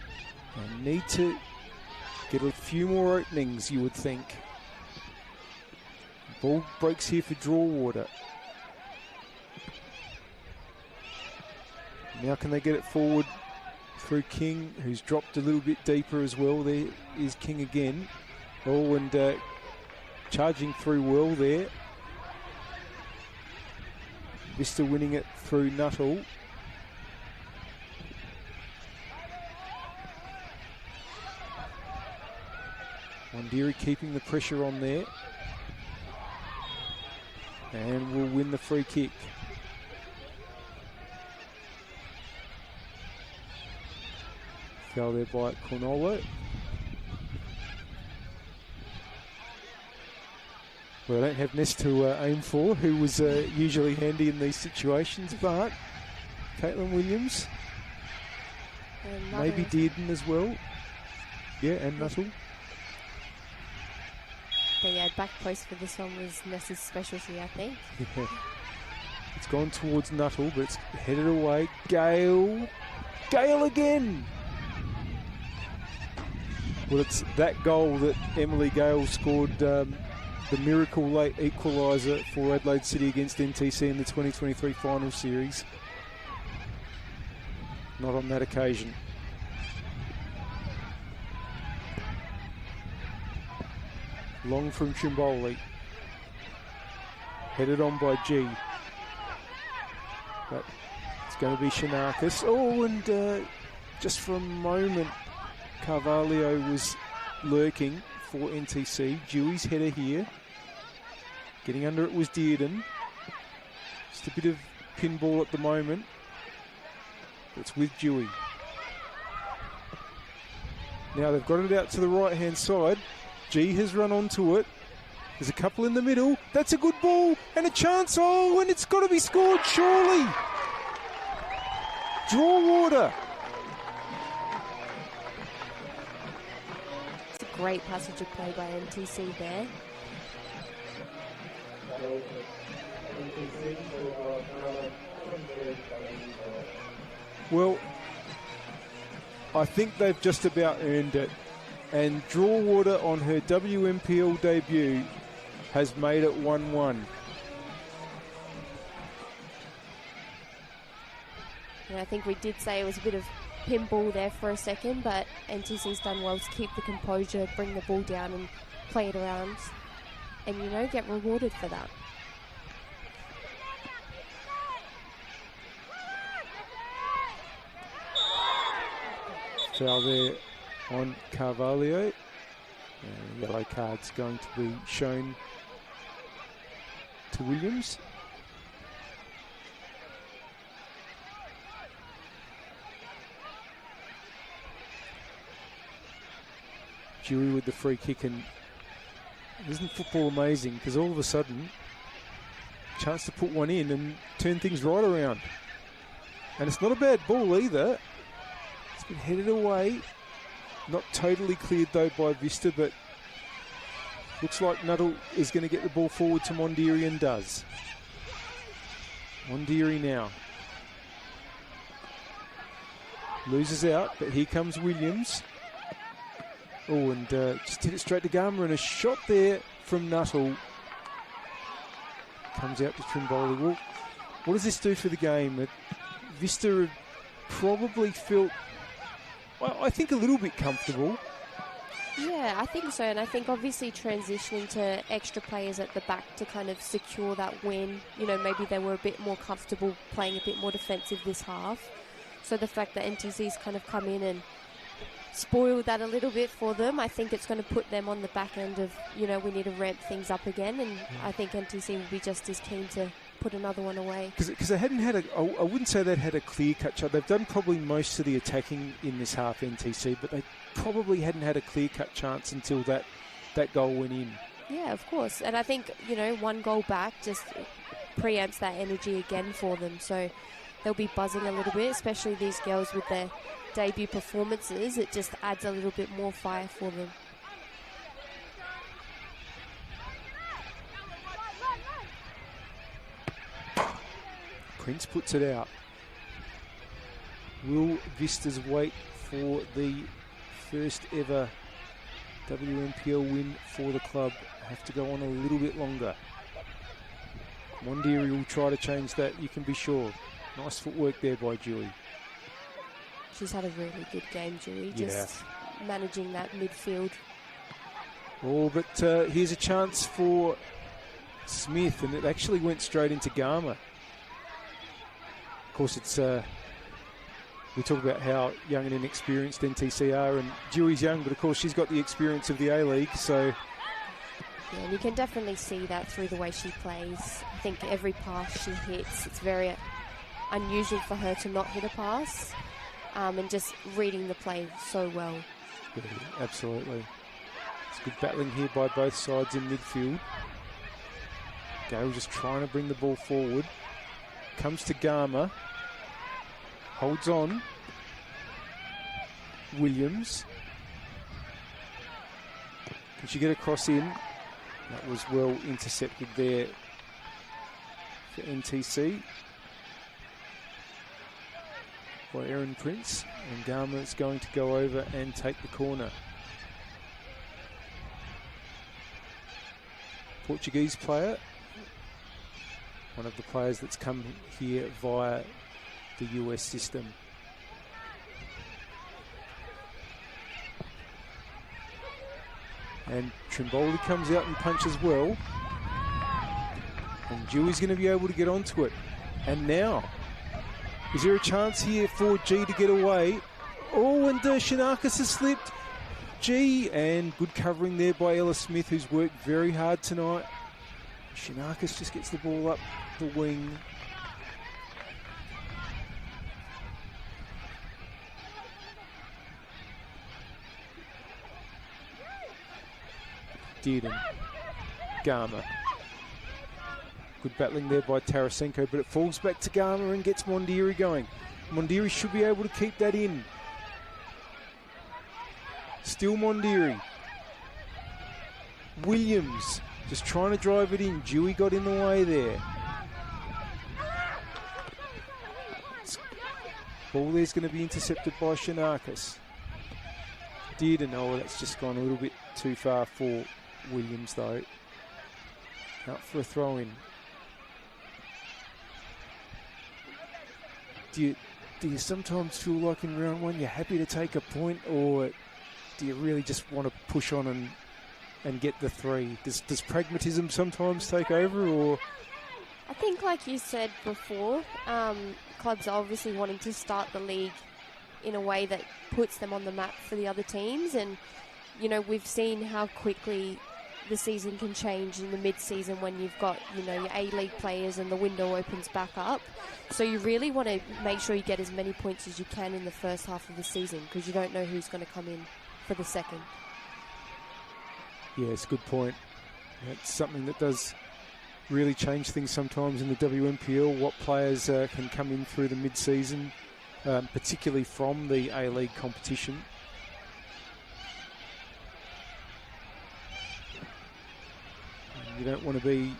[SPEAKER 2] And need to get a few more openings, you would think. Ball breaks here for Draw-Water. Now can they get it forward through King, who's dropped a little bit deeper as well. There is King again. Oh, and charging through well there. Vista winning it through Nuttall. Mondiri keeping the pressure on there. And will win the free kick. Foul there by Cornolo. Well, I don't have Ness to aim for, who was usually handy in these situations, but Caitlin Williams, maybe Dearden as well. Yeah, and Nuttall.
[SPEAKER 1] But yeah, back post for this one was Ness's specialty, I think.
[SPEAKER 2] Yeah. It's gone towards Nuttall, but it's headed away. Gale. Gale again. Well, it's that goal that Emily Gale scored, the miracle late equaliser for Adelaide City against NTC in the 2023 final series. Not on that occasion. Long from Trimboli. Headed on by G. But it's going to be Shanakis. Oh, and just for a moment, Carvalho was lurking for NTC. Dewey's header here. Getting under it was Dearden. Just a bit of pinball at the moment. It's with Dewey. Now they've got it out to the right-hand side. G has run onto it. There's a couple in the middle. That's a good ball and a chance. Oh, and it's got to be scored, surely. Draw-Water.
[SPEAKER 1] It's a great passage of play by NTC there.
[SPEAKER 2] Well, I think they've just about earned it. And Draw-Water on her WNPL debut has made it 1-1.
[SPEAKER 1] Yeah, I think we did say it was a bit of pinball there for a second, but NTC's done well to keep the composure, bring the ball down and play it around and, you know, get rewarded for that.
[SPEAKER 2] Foul there on Carvalho. Yellow card's going to be shown to Williams. Dewey with the free kick, and isn't football amazing? Because all of a sudden chance to put one in and turn things right around. And it's not a bad ball either. It's been headed away. Not totally cleared though by Vista, but looks like Nuttall is going to get the ball forward to Mondiri and does. Mondiri now. Loses out, but here comes Williams. Oh, and just hit it straight to Garma, and a shot there from Nuttall. Comes out to Trimboli. Well, what does this do for the game? Vista probably felt, well, I think, a little bit comfortable.
[SPEAKER 1] Yeah, I think so, and I think obviously transitioning to extra players at the back to kind of secure that win. You know, maybe they were a bit more comfortable playing a bit more defensive this half. So the fact that NTC's kind of come in and spoiled that a little bit for them, I think it's going to put them on the back end of, you know, we need to ramp things up again, and I think NTC will be just as keen to put another one away. Because
[SPEAKER 2] they hadn't had I wouldn't say they'd had a clear-cut shot. They've done probably most of the attacking in this half, NTC, but they probably hadn't had a clear-cut chance until that goal went in.
[SPEAKER 1] Yeah, of course. And I think, you know, one goal back just preempts that energy again for them. So they'll be buzzing a little bit, especially these girls with their debut performances. It just adds a little bit more fire for them.
[SPEAKER 2] Prince puts it out. Will Vista's wait for the first ever WNPL win for the club have to go on a little bit longer? Mondiri will try to change that, you can be sure. Nice footwork there by Dewey.
[SPEAKER 1] She's had a really good game, Dewey, just managing that midfield.
[SPEAKER 2] Oh, but here's a chance for Smith, and it actually went straight into Garma. Of course, it's we talk about how young and inexperienced NTC are, and Dewey's young, but of course she's got the experience of the A-League, so...
[SPEAKER 1] Yeah, and you can definitely see that through the way she plays. I think every pass she hits, it's very unusual for her to not hit a pass, and just reading the play so well.
[SPEAKER 2] Yeah, absolutely. It's good battling here by both sides in midfield. Gale just trying to bring the ball forward. Comes to Garma. Holds on. Williams. Can she get a cross in? That was well intercepted there for NTC by Erin Prince. And Garma is going to go over and take the corner. Portuguese player. One of the players that's come here via the US system. And Trimboli comes out and punches well. And Dewey's going to be able to get onto it. And now, is there a chance here for G to get away? Oh, and Shanakis has slipped. G, and good covering there by Ella Smith, who's worked very hard tonight. Shanakis just gets the ball up the wing. Dearden. Garma. Good battling there by Tarasenko, but it falls back to Garma and gets Mondiri going. Mondiri should be able to keep that in. Still Mondiri. Williams just trying to drive it in. Dewey got in the way there. Ball there's going to be intercepted by Shanakis. Dearden, oh, that's just gone a little bit too far for Williams though. Out for a throw in. Do you sometimes feel like in round one you're happy to take a point, or do you really just want to push on and get the three? Does pragmatism sometimes take over, or?
[SPEAKER 1] I think, like you said before, clubs are obviously wanting to start the league in a way that puts them on the map for the other teams, and you know, we've seen how quickly the season can change in the mid-season when you've got, you know, your A-League players and the window opens back up. So you really want to make sure you get as many points as you can in the first half of the season, because you don't know who's going to come in for the second.
[SPEAKER 2] Yeah, it's a good point. It's something that does really change things sometimes in the WNPL, what players can come in through the mid-season, particularly from the A-League competition. And you don't want to be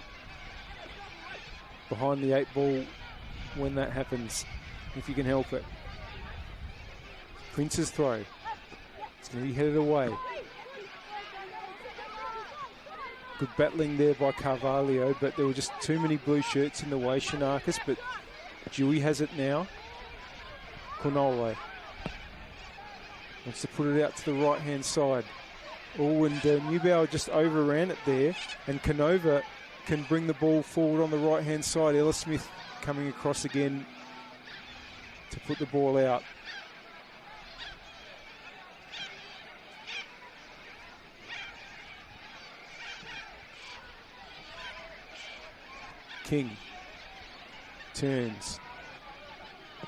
[SPEAKER 2] behind the 8 ball when that happens, if you can help it. Prince's throw. It's going to be headed away. Good battling there by Carvalho, but there were just too many blue shirts in the way, Shanakis, but Dewey has it now. Cornolo wants to put it out to the right-hand side. Oh, and Neubauer just overran it there, and Canova can bring the ball forward on the right-hand side. Ella Smith coming across again to put the ball out. King turns.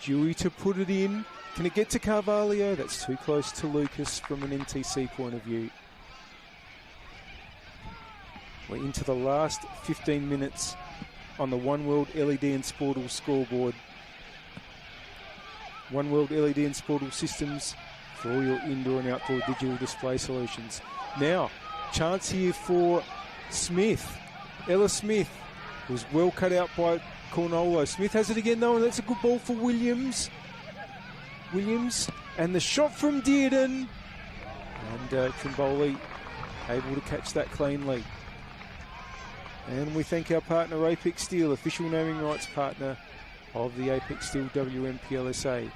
[SPEAKER 2] Dewey to put it in. Can it get to Carvalho? That's too close to Lucas from an NTC point of view. We're into the last 15 minutes on the One World LED and Sportal scoreboard. One World LED and Sportal systems for all your indoor and outdoor digital display solutions. Now, chance here for Smith. Ella Smith was well cut out by Cornolo. Smith has it again though, and that's a good ball for Williams. Williams, and the shot from Dearden. And Trimboli able to catch that cleanly. And we thank our partner Apex Steel, official naming rights partner of the Apex Steel WNPLSA.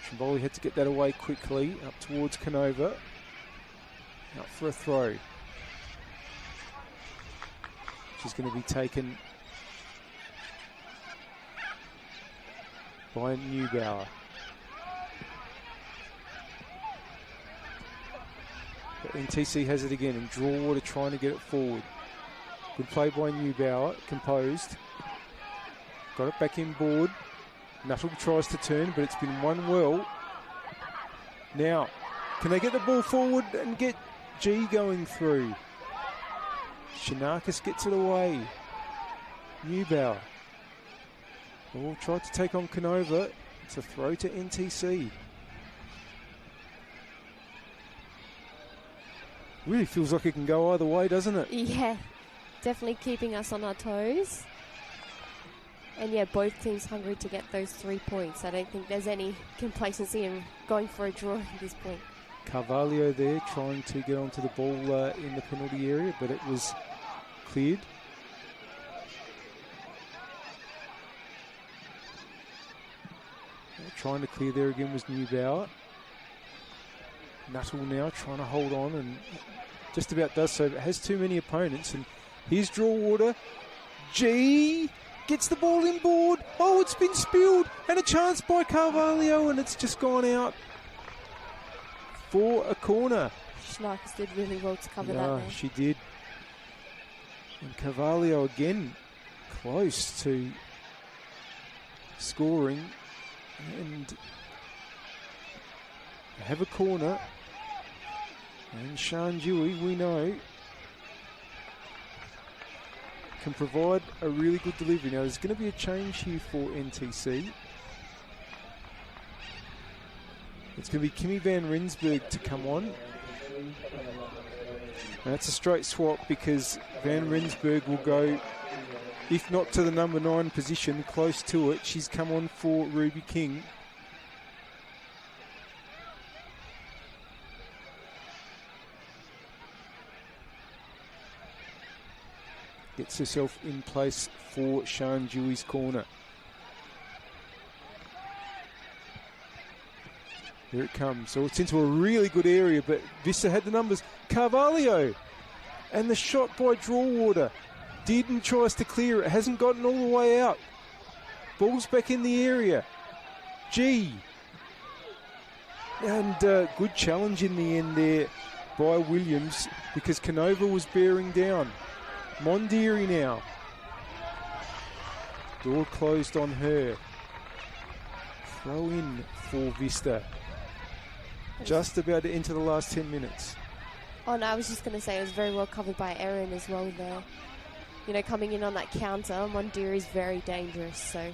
[SPEAKER 2] Trimboli had to get that away quickly, up towards Canova. Out for a throw. Which is going to be taken by Neubauer. But NTC has it again, and Draw trying to get it forward. Good play by Neubauer, composed. Got it back in board. Nuttall tries to turn, but it's been won well. Now, can they get the ball forward and get G going through? Shanakis gets it away. Neubauer. Oh, tried to take on Canova. It's a throw to NTC. Really feels like it can go either way, doesn't it?
[SPEAKER 1] Yeah, definitely keeping us on our toes. And yeah, both teams hungry to get those 3 points. I don't think there's any complacency in going for a draw at this point.
[SPEAKER 2] Carvalho there trying to get onto the ball in the penalty area, but it was cleared. Trying to clear there again was Neubauer. Nuttall now trying to hold on and just about does so, but has too many opponents. And here's Draw. G gets the ball inboard. Oh, it's been spilled, and a chance by Carvalho, and it's just gone out for a corner.
[SPEAKER 1] Shanakis did really well to cover that there.
[SPEAKER 2] She did. And Carvalho again close to scoring, and they have a corner. And Sian Dewey, we know, can provide a really good delivery. Now there's going to be a change here for NTC. It's going to be Kimmy van Rensburg to come on. And that's a straight swap because Van Rensburg will go, if not to the number 9 position, close to it. She's come on for Ruby King. Gets herself in place for Sian Dewey's corner. Here it comes. So it's into a really good area, but Vista had the numbers. Carvalho. And the shot by Draw. Dearden tries to clear it. Hasn't gotten all the way out. Ball's back in the area. G. And good challenge in the end there by Williams because Canova was bearing down. Mondiri now. Door closed on her. Throw in for Vista. Just about to enter the last 10 minutes.
[SPEAKER 1] Oh no, I was just going to say it was very well covered by Erin as well there. coming in on that counter, Mondiri is very dangerous. So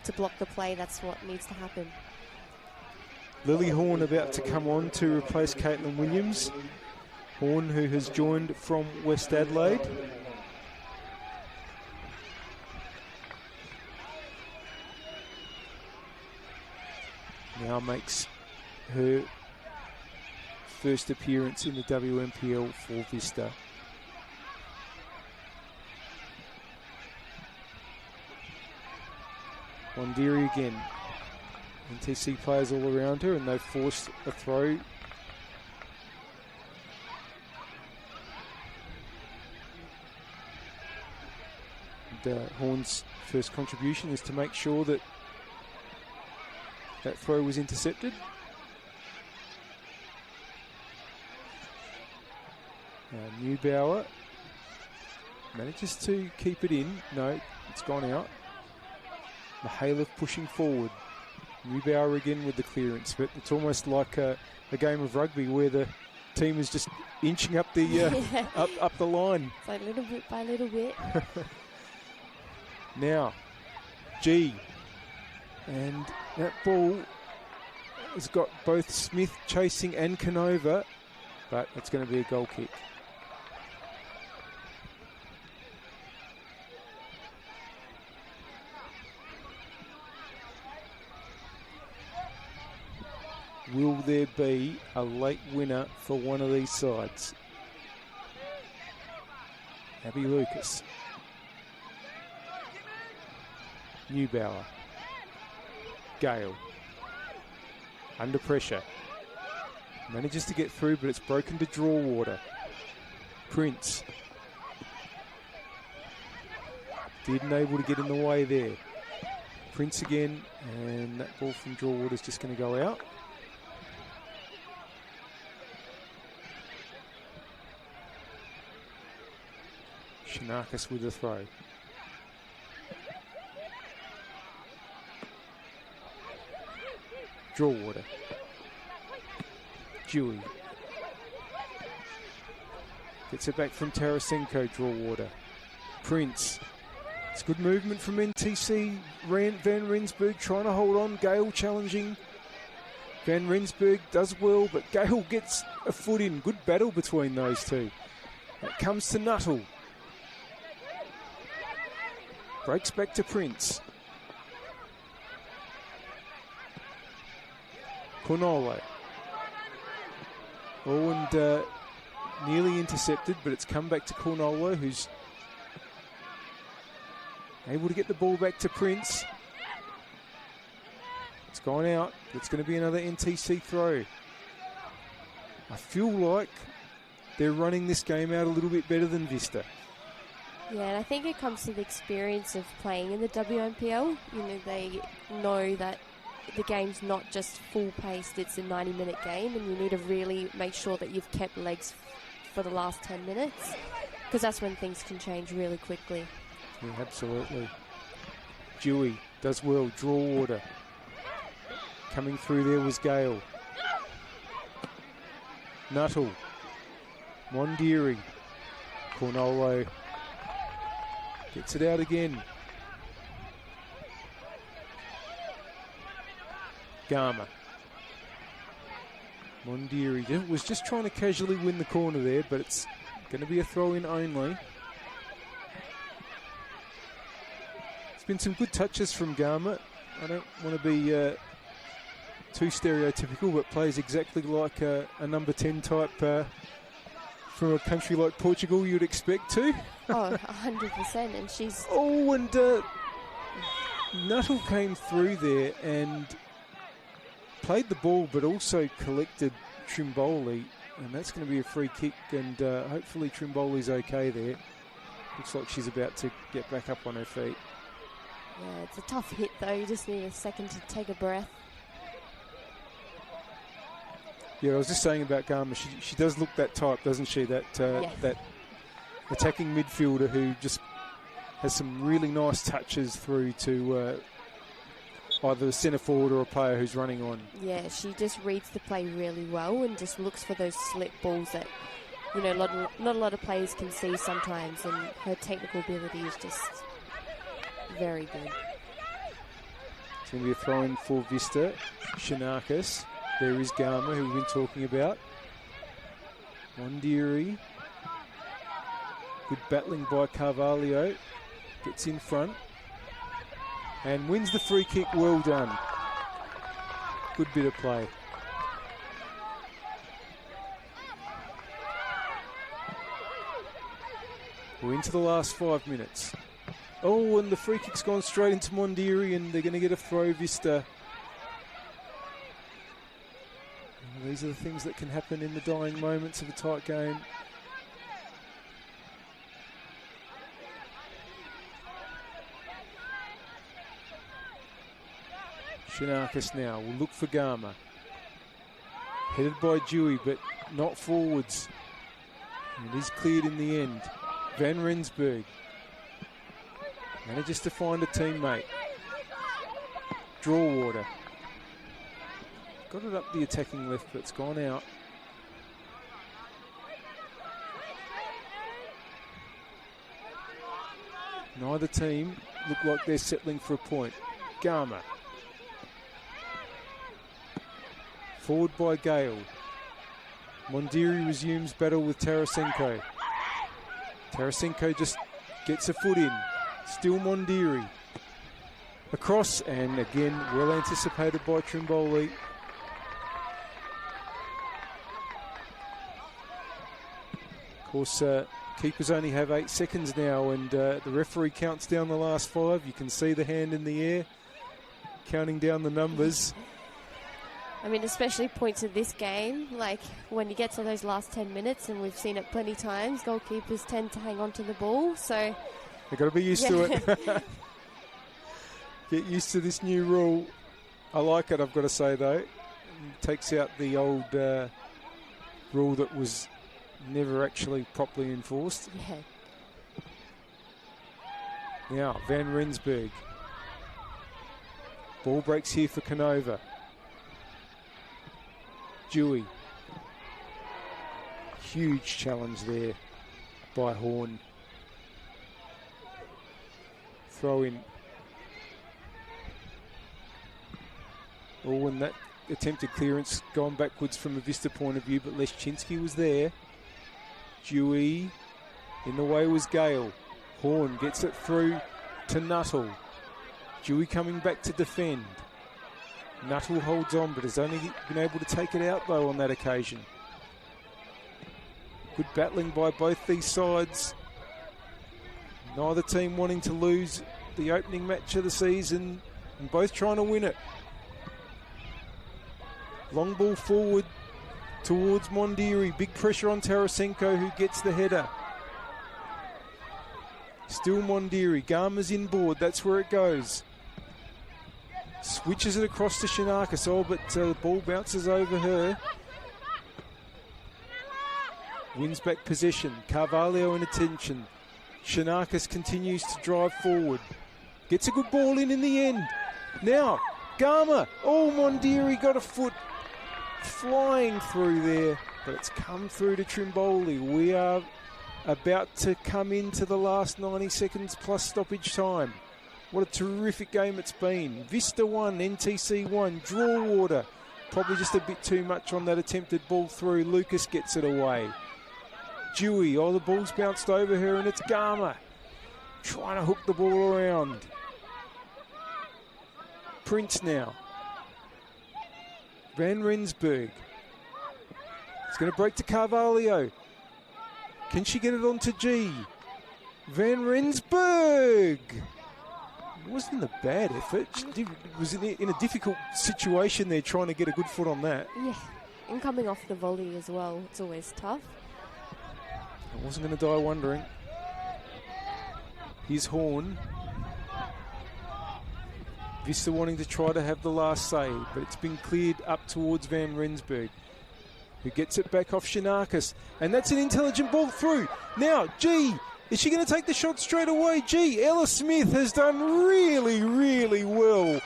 [SPEAKER 1] to block the play, that's what needs to happen.
[SPEAKER 2] Lily Horn about to come on to replace Caitlin Williams. Horn, who has joined from West Adelaide. Now makes her first appearance in the WNPL for Vista. Wandiri again. NTC players all around her, and they've forced a throw. And, Horn's first contribution is to make sure that that throw was intercepted. Neubauer manages to keep it in. No, it's gone out. Mihailov pushing forward. Neubauer again with the clearance, but it's almost like a game of rugby where the team is just inching up the up the line.
[SPEAKER 1] It's like little bit by little bit.
[SPEAKER 2] Now, G, and that ball has got both Smith chasing and Canova, but it's going to be a goal kick. Will there be a late winner for one of these sides? Abby Lucas. Neubauer. Gale. Under pressure. Manages to get through, but it's broken to draw water. Prince. Didn't able to get in the way there. Prince again, and that ball from draw water is just going to go out. Shanakis with the throw. Draw water. Dewey. Gets it back from Tarasenko, draw water. Prince. It's good movement from NTC. Van Rensburg trying to hold on. Gale challenging. Van Rensburg does well, but Gale gets a foot in. Good battle between those two. That comes to Nuttall. Breaks back to Prince. Cornolo. Oh, and nearly intercepted, but it's come back to Cornolo, who's able to get the ball back to Prince. It's gone out. It's going to be another NTC throw. I feel like they're running this game out a little bit better than Vista.
[SPEAKER 1] Yeah, and I think it comes to the experience of playing in the WNPL. They know that the game's not just full-paced, it's a 90-minute game, and you need to really make sure that you've kept legs for the last 10 minutes, because that's when things can change really quickly.
[SPEAKER 2] Yeah, absolutely. Dewey does well, draw water. Coming through there was Gale. Nuttall. Mondiri. Cornolo gets it out again. Garma. Mondiri was just trying to casually win the corner there, but it's going to be a throw-in only. There's been some good touches from Garma. I don't want to be too stereotypical, but plays exactly like a number 10 type from a country like Portugal you'd expect to.
[SPEAKER 1] Oh, 100%, and she's...
[SPEAKER 2] Oh, and Nuttall came through there and played the ball, but also collected Trimboli, and that's going to be a free kick, and hopefully Trimboli's okay there. Looks like she's about to get back up on her feet.
[SPEAKER 1] Yeah, it's a tough hit though, you just need a second to take a breath.
[SPEAKER 2] Yeah, I was just saying about Garma, she does look that type, doesn't she? That that attacking midfielder who just has some really nice touches through to either a centre forward or a player who's running on.
[SPEAKER 1] Yeah, she just reads the play really well and just looks for those slip balls that not a lot of players can see sometimes, and her technical ability is just very good.
[SPEAKER 2] It's going to be a throw-in for Vista. Shanakis. There is Garma, who we've been talking about. Mondiri. Good battling by Carvalho. Gets in front. And wins the free kick. Well done. Good bit of play. We're into the last 5 minutes. Oh, and the free kick's gone straight into Mondiri, and they're going to get a throw, Vista. And these are the things that can happen in the dying moments of a tight game. Shanakis now will look for Garma. Headed by Dewey, but not forwards. And it is cleared in the end. Van Rensburg manages to find a teammate. Draw-water. Got it up the attacking left, but it's gone out. Neither team look like they're settling for a point. Garma. Forward by Gale. Mondiri resumes battle with Tarasenko. Tarasenko just gets a foot in. Still Mondiri. Across, and again, well anticipated by Trimboli. Of course, keepers only have 8 seconds now, and the referee counts down the last 5. You can see the hand in the air, counting down the numbers.
[SPEAKER 1] I mean, especially points of this game, like when you get to those last 10 minutes, and we've seen it plenty of times, goalkeepers tend to hang on to the ball, so...
[SPEAKER 2] They've got to be used to it. Get used to this new rule. I like it, I've got to say, though. It takes out the old rule that was never actually properly enforced.
[SPEAKER 1] Yeah.
[SPEAKER 2] Now, Van Rensburg. Ball breaks here for Canova. Dewey. Huge challenge there by Horn. Throw in. Oh, and that attempted clearance gone backwards from a Vista point of view, but Leszczynski was there. Dewey. In the way was Gale. Horn gets it through to Nuttall. Dewey coming back to defend. Nuttall holds on, but has only been able to take it out, though, on that occasion. Good battling by both these sides. Neither team wanting to lose the opening match of the season, and both trying to win it. Long ball forward towards Mondiri. Big pressure on Tarasenko, who gets the header. Still Mondiri. Garma's inboard. That's where it goes. Switches it across to Shanakis. Oh, but the ball bounces over her. Wins back possession. Carvalho in attention. Shanakis continues to drive forward. Gets a good ball in the end. Now, Garma. Oh, Mondiri got a foot flying through there, but it's come through to Trimboli. We are about to come into the last 90 seconds plus stoppage time. What a terrific game it's been. Vista 1, NTC 1, draw water. Probably just a bit too much on that attempted ball through. Lucas gets it away. Dewey, oh, the ball's bounced over her, and it's Garma trying to hook the ball around. Prince now. Van Rensburg. It's going to break to Carvalho. Can she get it onto G? Van Rensburg. It wasn't a bad effort. She was in a difficult situation there, trying to get a good foot on that.
[SPEAKER 1] Yeah, and coming off the volley as well. It's always tough.
[SPEAKER 2] I wasn't going to die wondering. Here's Horn. Vista wanting to try to have the last save, but it's been cleared up towards Van Rensburg, who gets it back off Shanakis. And that's an intelligent ball through. Now, G, is she going to take the shot straight away? G, Ella Smith has done really, really well.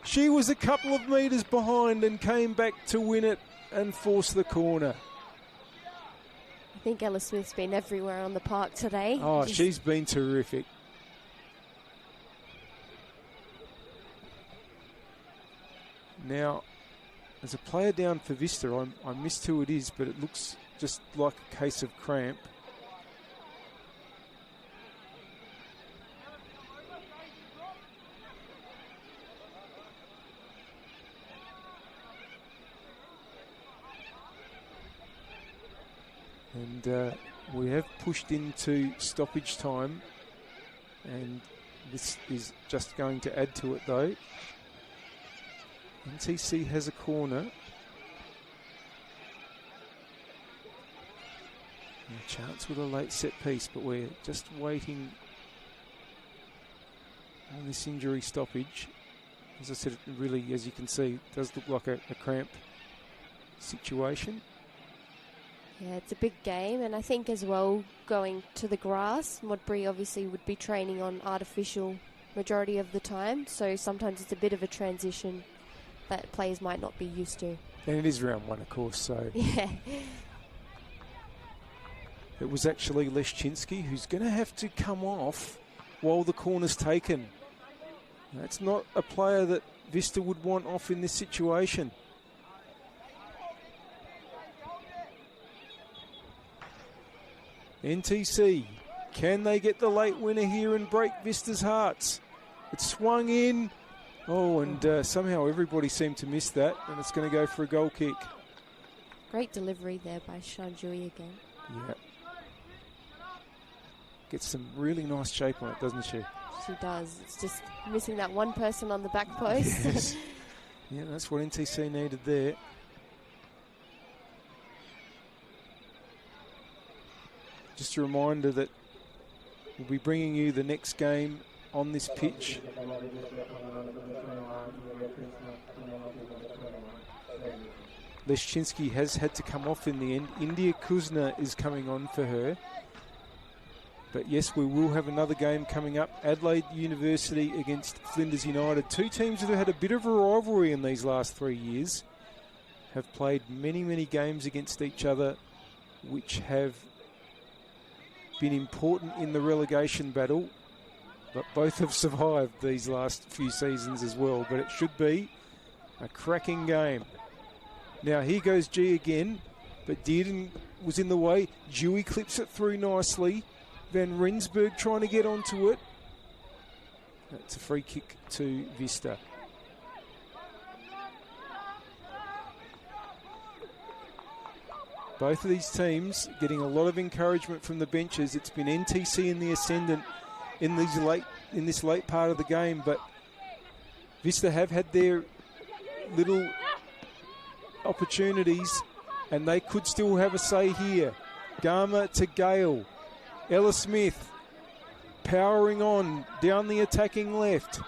[SPEAKER 2] She was a couple of metres behind and came back to win it and force the corner.
[SPEAKER 1] I think Ella Smith's been everywhere on the park today.
[SPEAKER 2] Oh, she's been terrific. Now, there's a player down for Vista. I missed who it is, but it looks just like a case of cramp. And we have pushed into stoppage time, and this is just going to add to it though. NTC has a corner. A chance with a late set piece, but we're just waiting on this injury stoppage. As I said, it really, as you can see, does look like a cramp situation.
[SPEAKER 1] Yeah, it's a big game, and I think as well, going to the grass, Modbury obviously would be training on artificial majority of the time, so sometimes it's a bit of a transition that players might not be used to.
[SPEAKER 2] And it is round one, of course, so...
[SPEAKER 1] Yeah.
[SPEAKER 2] It was actually Leszczynski who's going to have to come off while the corner's taken. That's not a player that Vista would want off in this situation. NTC, can they get the late winner here and break Vista's hearts? It swung in. Oh, and somehow everybody seemed to miss that, and it's going to go for a goal kick.
[SPEAKER 1] Great delivery there by Shanjui again.
[SPEAKER 2] Yeah. Gets some really nice shape on it, doesn't she?
[SPEAKER 1] She does. It's just missing that one person on the back post.
[SPEAKER 2] Yes. Yeah, that's what NTC needed there. Just a reminder that we'll be bringing you the next game on this pitch. Leszczynski has had to come off in the end. India Kuzna is coming on for her. But yes, we will have another game coming up. Adelaide University against Flinders United. Two teams that have had a bit of a rivalry in these last 3 years. Have played many, many games against each other, which have been important in the relegation battle. But both have survived these last few seasons as well. But it should be a cracking game. Now here goes G again. But Dearden was in the way. Dewey clips it through nicely. Van Rensburg trying to get onto it. That's a free kick to Vista. Both of these teams getting a lot of encouragement from the benches. It's been NTC in the ascendant in this late part of the game, but Vista have had their little opportunities, and they could still have a say here. Garma to Gale. Ella Smith powering on down the attacking left.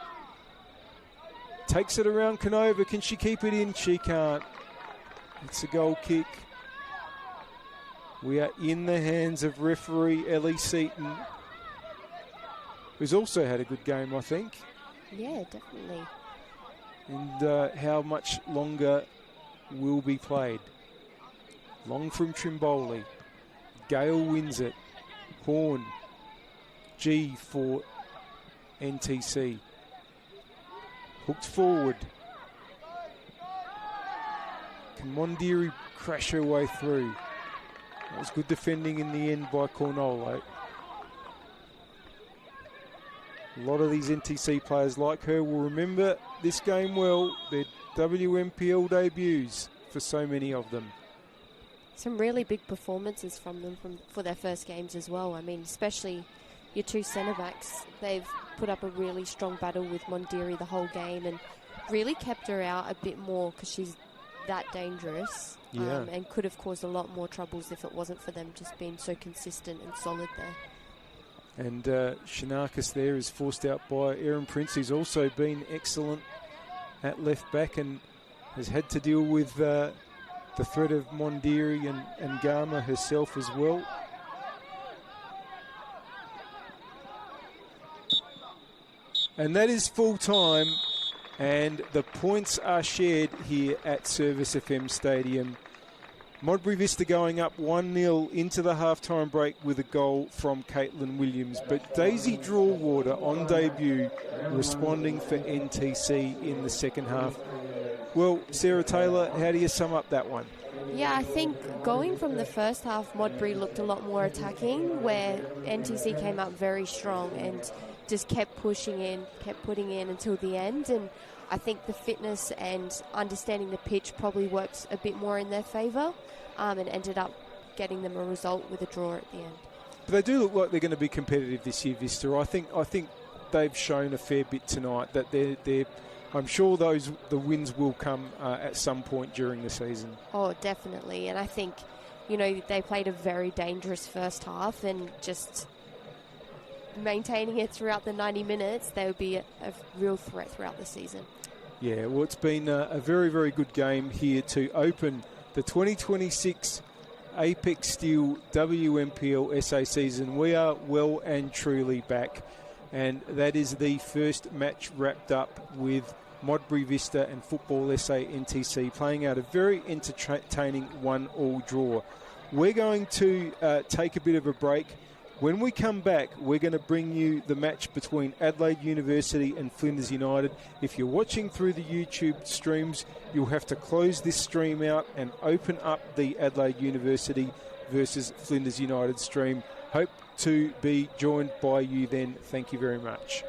[SPEAKER 2] Takes it around Canova. Can she keep it in? She can't. It's a goal kick. We are in the hands of referee Ellie Seaton, who's also had a good game, I think.
[SPEAKER 1] Yeah, definitely.
[SPEAKER 2] And how much longer will be played? Long from Trimboli. Gale wins it. Horn. G for NTC. Hooked forward. Can Mondiri crash her way through? That was good defending in the end by Cornolo. A lot of these NTC players like her will remember this game well. Their WMPL debuts for so many of them.
[SPEAKER 1] Some really big performances from them for their first games as well. I mean, especially your two centre-backs. They've put up a really strong battle with Mondiri the whole game and really kept her out a bit more because she's that dangerous.
[SPEAKER 2] Yeah.
[SPEAKER 1] And could have caused a lot more troubles if it wasn't for them just being so consistent and solid there.
[SPEAKER 2] And Shanakis there is forced out by Erin Prince, who's also been excellent at left back and has had to deal with the threat of Mondiri and Garma herself as well. And that is full time, and the points are shared here at Service FM Stadium. Modbury Vista going up 1-0 into the half-time break with a goal from Caitlin Williams. But Daisy Drawwater on debut responding for NTC in the second half. Well, Sarah Taylor, how do you sum up that one?
[SPEAKER 1] Yeah, I think going from the first half, Modbury looked a lot more attacking, where NTC came out very strong and just kept pushing in, kept putting in until the end. And I think the fitness and understanding the pitch probably worked a bit more in their favour, and ended up getting them a result with a draw at the end.
[SPEAKER 2] But they do look like they're going to be competitive this year, Vista. I think they've shown a fair bit tonight that they're I'm sure the wins will come at some point during the season. Oh,
[SPEAKER 1] definitely. And I think, they played a very dangerous first half, and just maintaining it throughout the 90 minutes, they would be a real threat throughout the season.
[SPEAKER 2] Yeah, well, it's been a very, very good game here to open the 2026 Apex Steel WNPLSA season. We are well and truly back, and that is the first match wrapped up with Modbury Vista and Football SA NTC playing out a very entertaining 1-1 draw. We're going to take a bit of a break. When we come back, we're going to bring you the match between Adelaide University and Flinders United. If you're watching through the YouTube streams, you'll have to close this stream out and open up the Adelaide University versus Flinders United stream. Hope to be joined by you then. Thank you very much.